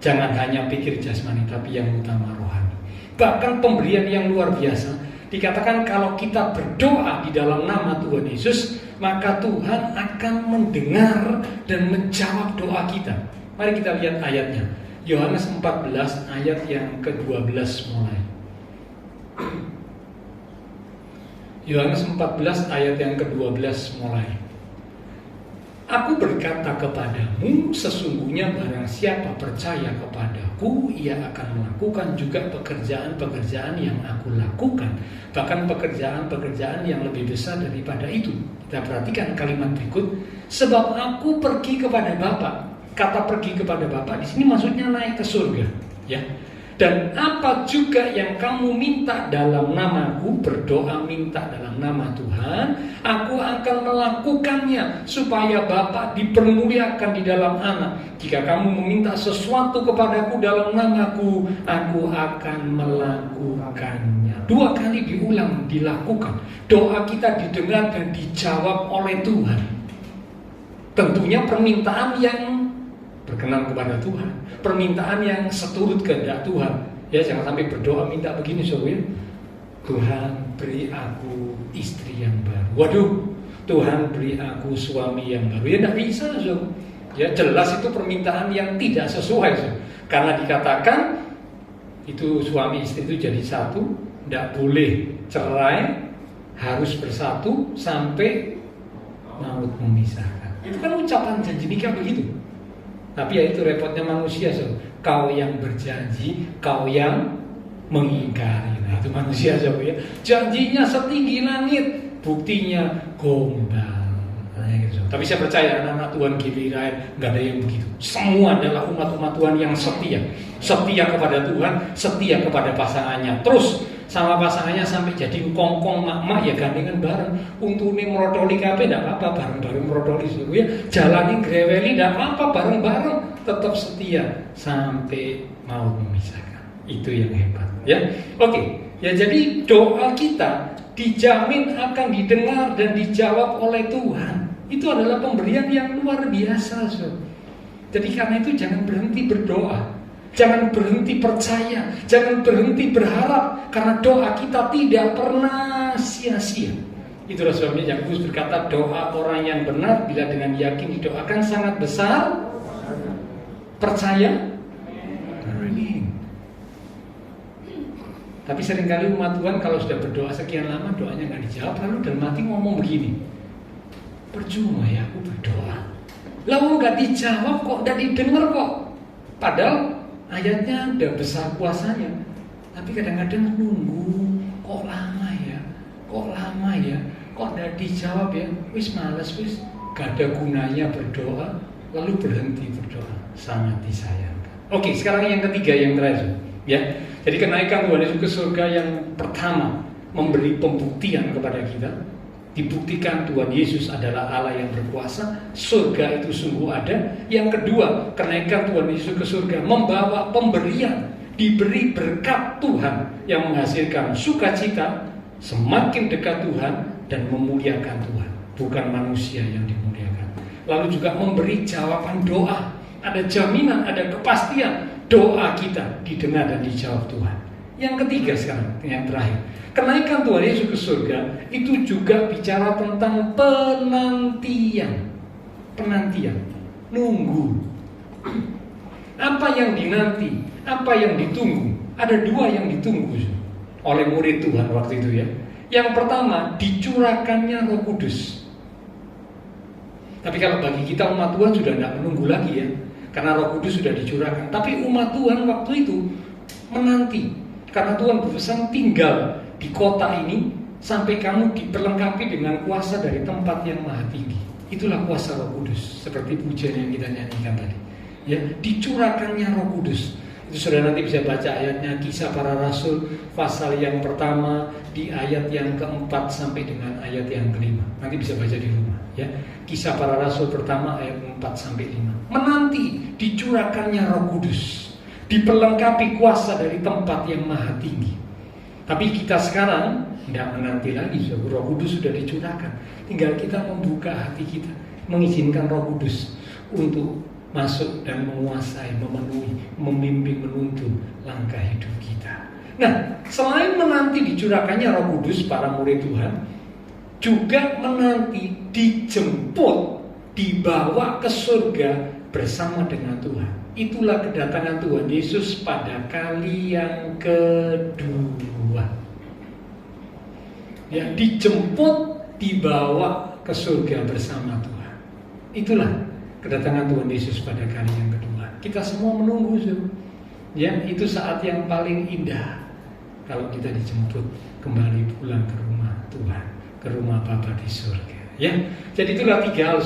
Jangan hanya pikir jasmani, tapi yang utama rohani. Bahkan pemberian yang luar biasa. Dikatakan kalau kita berdoa di dalam nama Tuhan Yesus, maka Tuhan akan mendengar dan menjawab doa kita. Mari kita lihat ayatnya. Yohanes 14 ayat yang ke-12 mulai. Yohanes 14 ayat yang ke-12 mulai. Aku berkata kepadamu, sesungguhnya barang siapa percaya kepadaku, ia akan melakukan juga pekerjaan-pekerjaan yang aku lakukan, bahkan pekerjaan-pekerjaan yang lebih besar daripada itu. Kita perhatikan kalimat berikut, sebab aku pergi kepada Bapa. Kata pergi kepada Bapa di sini maksudnya naik ke surga, ya. Dan apa juga yang kamu minta dalam namaku, berdoa minta dalam nama Tuhan, aku akan melakukannya supaya Bapa dipermuliakan di dalam Anak. Jika kamu meminta sesuatu kepadaku dalam namaku, aku akan melakukannya. 2 kali diulang, dilakukan. Doa kita didengar dan dijawab oleh Tuhan. Tentunya permintaan yang berkenan kepada Tuhan, permintaan yang seturut kehendak Tuhan. Ya, jangan sampai berdoa minta begini, saudara. Tuhan beri aku istri yang baru. Waduh, Tuhan beri aku suami yang baru. Ya tidak bisa, saudara. Ya jelas itu permintaan yang tidak sesuai, saudara. Karena dikatakan itu suami istri itu jadi satu, tidak boleh cerai, harus bersatu sampai maut memisahkan. Itu kan ucapan janji nikah begitu. Tapi ya itu repotnya manusia, so. Kau yang berjanji, kau yang mengingkari. Nah itu manusia, so, ya. Janjinya setinggi langit, buktinya gombal. Nah, gitu. Tapi saya percaya anak-anak Tuhan GBI nggak ada yang begitu. Semua adalah umat-umat Tuhan yang setia, setia kepada Tuhan, setia kepada pasangannya. Terus sama pasangannya sampai jadi kongkong mak-mak ya gandengan bareng. Untune merotoli kabeh ndak apa-apa, bareng-bareng merotoli suruh ya. Jalani greweli ndak apa-apa, bareng-bareng tetap setia sampai mau memisahkan. Itu yang hebat, ya. Oke, ya jadi doa kita dijamin akan didengar dan dijawab oleh Tuhan. Itu adalah pemberian yang luar biasa, so. Jadi karena itu jangan berhenti berdoa. Jangan berhenti percaya, jangan berhenti berharap, karena doa kita tidak pernah sia-sia. Itulah sebabnya Yakobus berkata, doa orang yang benar bila dengan yakin didoakan sangat besar, percaya, amin. Tapi seringkali umat Tuhan kalau sudah berdoa sekian lama doanya nggak dijawab, lalu dan mati ngomong begini, percuma ya aku berdoa, lalu nggak dijawab kok, nggak didengar kok, padahal ayatnya udah besar kuasanya, tapi kadang-kadang nunggu, kok lama ya, kok nggak dijawab ya, wis malas, wis gak ada gunanya berdoa, lalu berhenti berdoa, sangat disayangkan. Oke, sekarang yang ketiga, yang terakhir, ya. Jadi kenaikan Tuhan Yesus ke surga yang pertama memberi pembuktian kepada kita. Dibuktikan Tuhan Yesus adalah Allah yang berkuasa, surga itu sungguh ada. Yang kedua, kenaikan Tuhan Yesus ke surga membawa pemberian, diberi berkat Tuhan yang menghasilkan sukacita, semakin dekat Tuhan dan memuliakan Tuhan, bukan manusia yang dimuliakan. Lalu juga memberi jawaban doa, ada jaminan, ada kepastian doa kita didengar dan dijawab Tuhan. Yang ketiga sekarang, yang terakhir, kenaikan Tuhan Yesus ke surga itu juga bicara tentang penantian, nunggu. Apa yang dinanti, apa yang ditunggu? Ada 2 yang ditunggu oleh murid Tuhan waktu itu, ya. Yang pertama, dicurahkannya Roh Kudus. Tapi kalau bagi kita umat Tuhan sudah tidak menunggu lagi, ya, karena Roh Kudus sudah dicurahkan. Tapi umat Tuhan waktu itu menanti. Karena Tuhan berpesan tinggal di kota ini sampai kamu diperlengkapi dengan kuasa dari tempat yang maha tinggi. Itulah kuasa Roh Kudus, seperti pujian yang kita nyanyikan tadi. Ya, dicurahkannya Roh Kudus. Itu sudah nanti bisa baca ayatnya, Kisah Para Rasul pasal yang pertama di ayat yang keempat sampai dengan ayat yang kelima. Nanti bisa baca di rumah, ya. Kisah Para Rasul pertama ayat 4 sampai 5. Menanti dicurahkannya Roh Kudus, diperlengkapi kuasa dari tempat yang maha tinggi. Tapi kita sekarang tidak menanti lagi, Roh Kudus sudah dicurahkan. Tinggal kita membuka hati kita, mengizinkan Roh Kudus untuk masuk dan menguasai, memenuhi, memimpin, menuntun langkah hidup kita. Nah, selain menanti dicurahkannya Roh Kudus, para murid Tuhan juga menanti dijemput, dibawa ke surga bersama dengan Tuhan. Itulah kedatangan Tuhan Yesus pada kali yang kedua. Ya, dijemput, dibawa ke surga bersama Tuhan. Itulah kedatangan Tuhan Yesus pada kali yang kedua. Kita semua menunggu, ya, itu saat yang paling indah kalau kita dijemput kembali pulang ke rumah Tuhan, ke rumah Bapa di surga. Ya, jadi itulah 3 hal,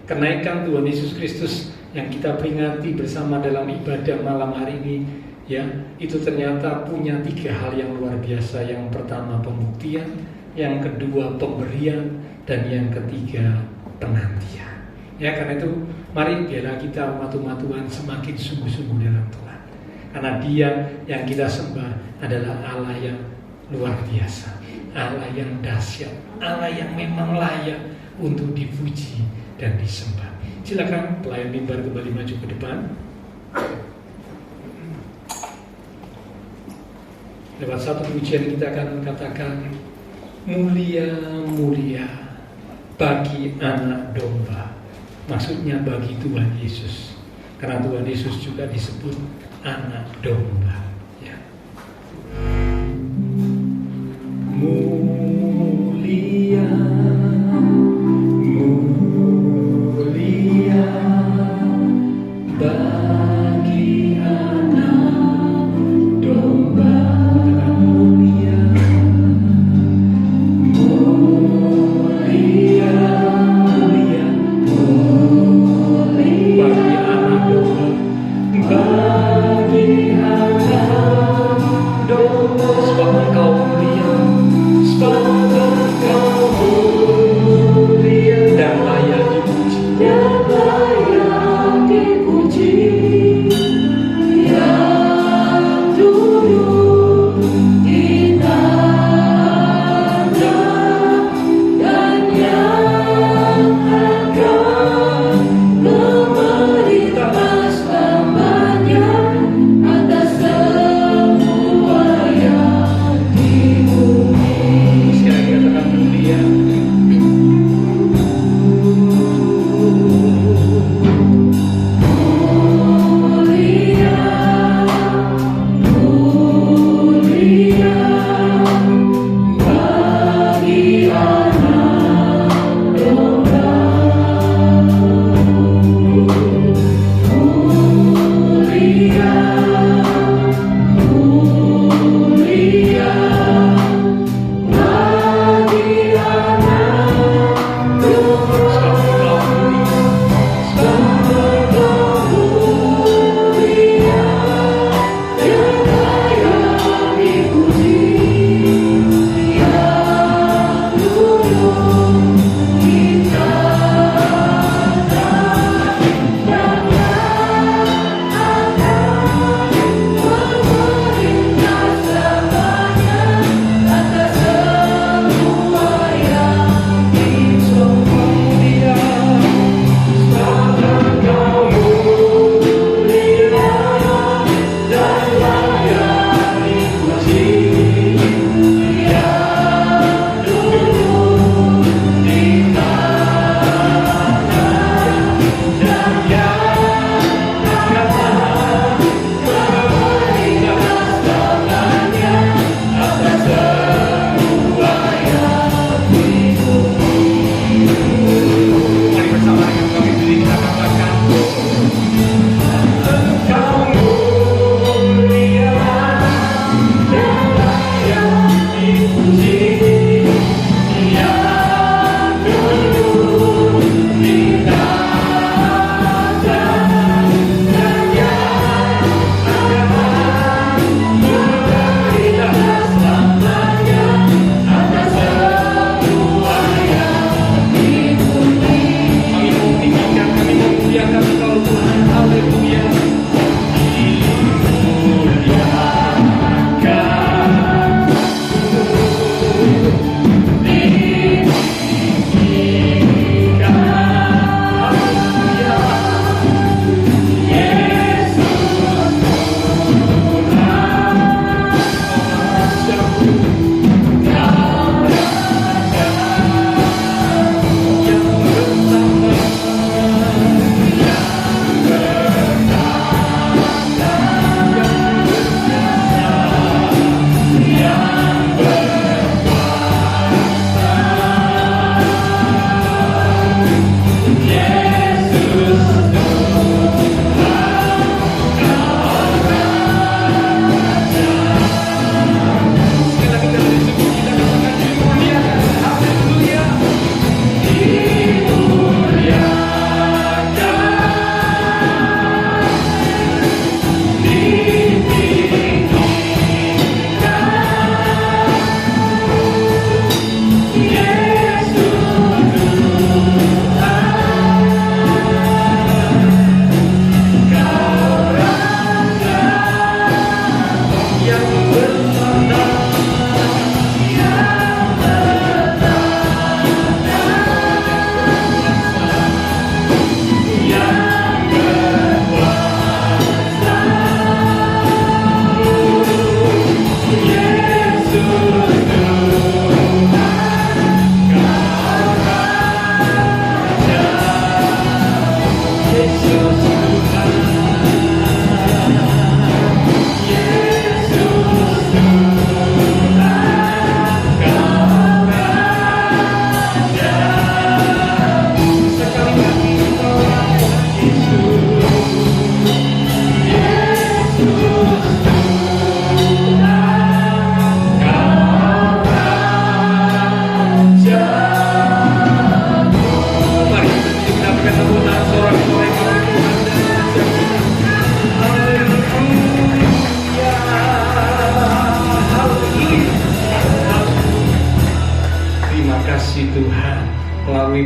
kenaikan Tuhan Yesus Kristus yang kita peringati bersama dalam ibadah malam hari ini. Ya, itu ternyata punya 3 hal yang luar biasa. Yang pertama pembuktian, yang kedua pemberian, dan yang ketiga penantian. Ya, karena itu mari biarlah kita umat-umat Tuhan semakin sungguh-sungguh dalam Tuhan. Karena Dia yang kita sembah adalah Allah yang luar biasa, Allah yang dahsyat, Allah yang memang layak untuk dipuji dan disembah. Silakan pelayan mimbar kembali maju ke depan. Lewat satu pujian kita akan katakan, mulia, mulia bagi anak domba. Maksudnya bagi Tuhan Yesus, karena Tuhan Yesus juga disebut anak domba. Ya. Mulia, mulia bagi anak domba. Mulia, mulia, mulia, mulia bagi anak domba, bagi anak domba. Sebab Engkau mulia,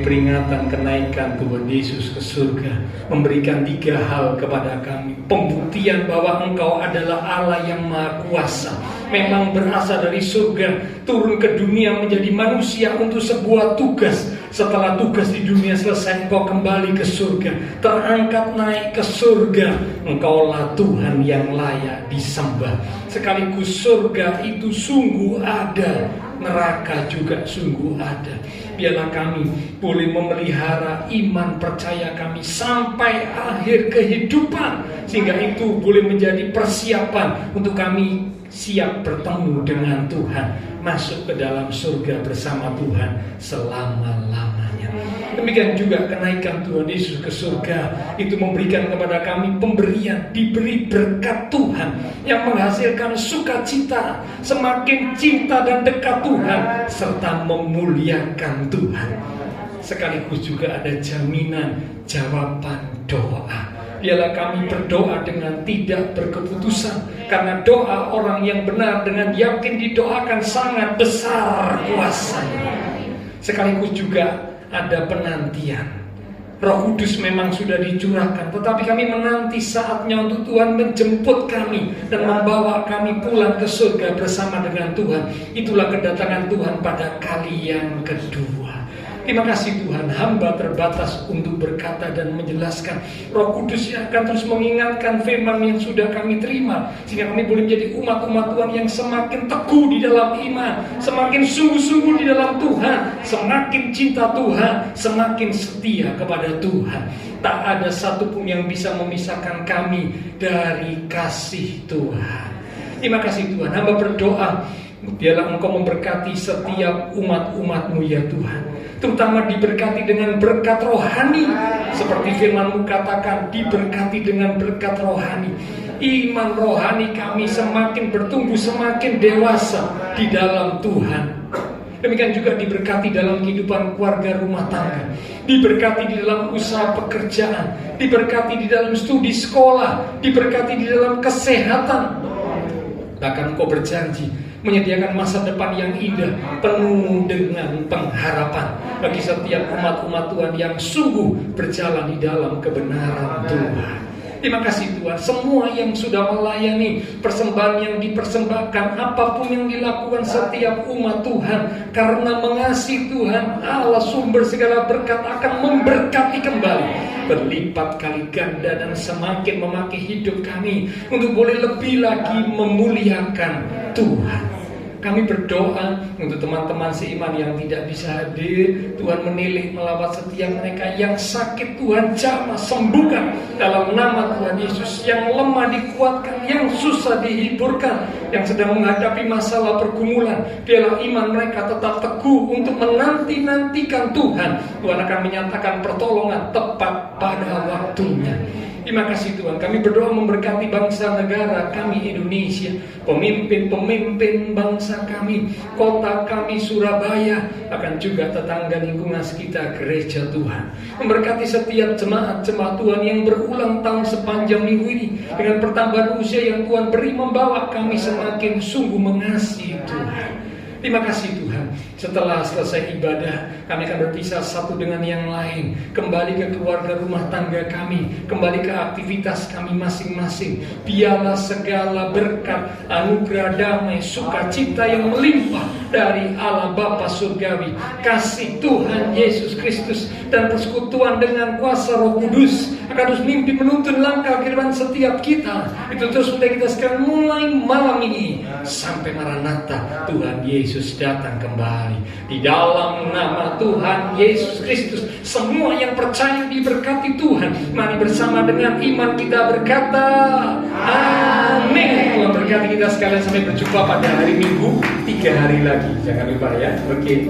peringatan kenaikan Tuhan Yesus ke surga memberikan 3 hal kepada kami. Pembuktian bahwa Engkau adalah Allah yang Maha Kuasa, memang berasal dari surga, turun ke dunia menjadi manusia untuk sebuah tugas. Setelah tugas di dunia selesai, Engkau kembali ke surga, terangkat naik ke surga. Engkaulah Tuhan yang layak disembah. Sekaligus surga itu sungguh ada, neraka juga sungguh ada. Biarlah kami boleh memelihara iman percaya kami sampai akhir kehidupan, sehingga itu boleh menjadi persiapan untuk kami siap bertemu dengan Tuhan, masuk ke dalam surga bersama Tuhan selama-lamanya. Demikian juga kenaikan Tuhan Yesus ke surga itu memberikan kepada kami pemberian, diberi berkat Tuhan yang menghasilkan sukacita, semakin cinta dan dekat Tuhan, serta memuliakan Tuhan. Sekaligus juga ada jaminan jawaban doa. Biarlah kami berdoa dengan tidak berkeputusan, karena doa orang yang benar dengan yakin didoakan sangat besar kuasanya. Sekaligus juga ada penantian. Roh Kudus memang sudah dicurahkan, tetapi kami menanti saatnya untuk Tuhan menjemput kami dan membawa kami pulang ke surga bersama dengan Tuhan. Itulah kedatangan Tuhan pada kali yang kedua. Terima kasih Tuhan, hamba terbatas untuk berkata dan menjelaskan. Roh Kudus yang akan terus mengingatkan firman yang sudah kami terima, sehingga kami boleh menjadi umat-umat Tuhan yang semakin teguh di dalam iman, semakin sungguh-sungguh di dalam Tuhan, semakin cinta Tuhan, semakin setia kepada Tuhan. Tak ada satupun yang bisa memisahkan kami dari kasih Tuhan. Terima kasih Tuhan, hamba berdoa, biarlah Engkau memberkati setiap umat-umat-Mu ya Tuhan, terutama diberkati dengan berkat rohani, seperti firman-Mu katakan, diberkati dengan berkat rohani. Iman rohani kami semakin bertumbuh, semakin dewasa di dalam Tuhan. Demikian juga diberkati dalam kehidupan keluarga rumah tangga, diberkati di dalam usaha pekerjaan, diberkati di dalam studi sekolah, diberkati di dalam kesehatan. Bahkan Engkau berjanji menyediakan masa depan yang indah, penuh dengan pengharapan bagi setiap umat-umat Tuhan yang sungguh berjalan di dalam kebenaran Tuhan. Terima kasih Tuhan, semua yang sudah melayani persembahan yang dipersembahkan, apapun yang dilakukan setiap umat Tuhan, karena mengasihi Tuhan, Allah sumber segala berkat akan memberkati kembali berlipat kali ganda dan semakin memakai hidup kami untuk boleh lebih lagi memuliakan Tuhan. Kami berdoa untuk teman-teman seiman yang tidak bisa hadir. Tuhan menilik melawat setiap mereka yang sakit, Tuhan jamah sembuhkan dalam nama Tuhan Yesus. Yang lemah dikuatkan, yang susah dihiburkan, yang sedang menghadapi masalah pergumulan, biarlah iman mereka tetap teguh untuk menanti-nantikan Tuhan. Tuhan akan menyatakan pertolongan tepat pada waktunya. Terima kasih Tuhan, kami berdoa memberkati bangsa negara kami Indonesia, pemimpin-pemimpin bangsa kami, kota kami Surabaya, akan juga tetangga lingkungan sekitar gereja Tuhan. Memberkati setiap jemaat-jemaat Tuhan yang berulang tahun sepanjang minggu ini, dengan pertambahan usia yang Tuhan beri membawa kami semakin sungguh mengasihi Tuhan. Terima kasih Tuhan. Setelah selesai ibadah, kami akan berpisah satu dengan yang lain, kembali ke keluarga rumah tangga kami, kembali ke aktivitas kami masing-masing. Biarlah segala berkat, anugerah damai, sukacita yang melimpah dari Allah Bapa Surgawi, kasih Tuhan Yesus Kristus, dan persekutuan dengan kuasa Roh Kudus akan terus mimpi menuntun langkah kehidupan setiap kita. Itu terus menjadi kita sekarang mulai malam ini sampai Maranatha, Tuhan Yesus datang kembali. Di dalam nama Tuhan Yesus Kristus, semua yang percaya diberkati Tuhan. Mari bersama dengan iman kita berkata amin. Tuhan berkati kita sekalian, sampai berjumpa pada hari Minggu 3 hari lagi. Jangan lupa ya. Oke.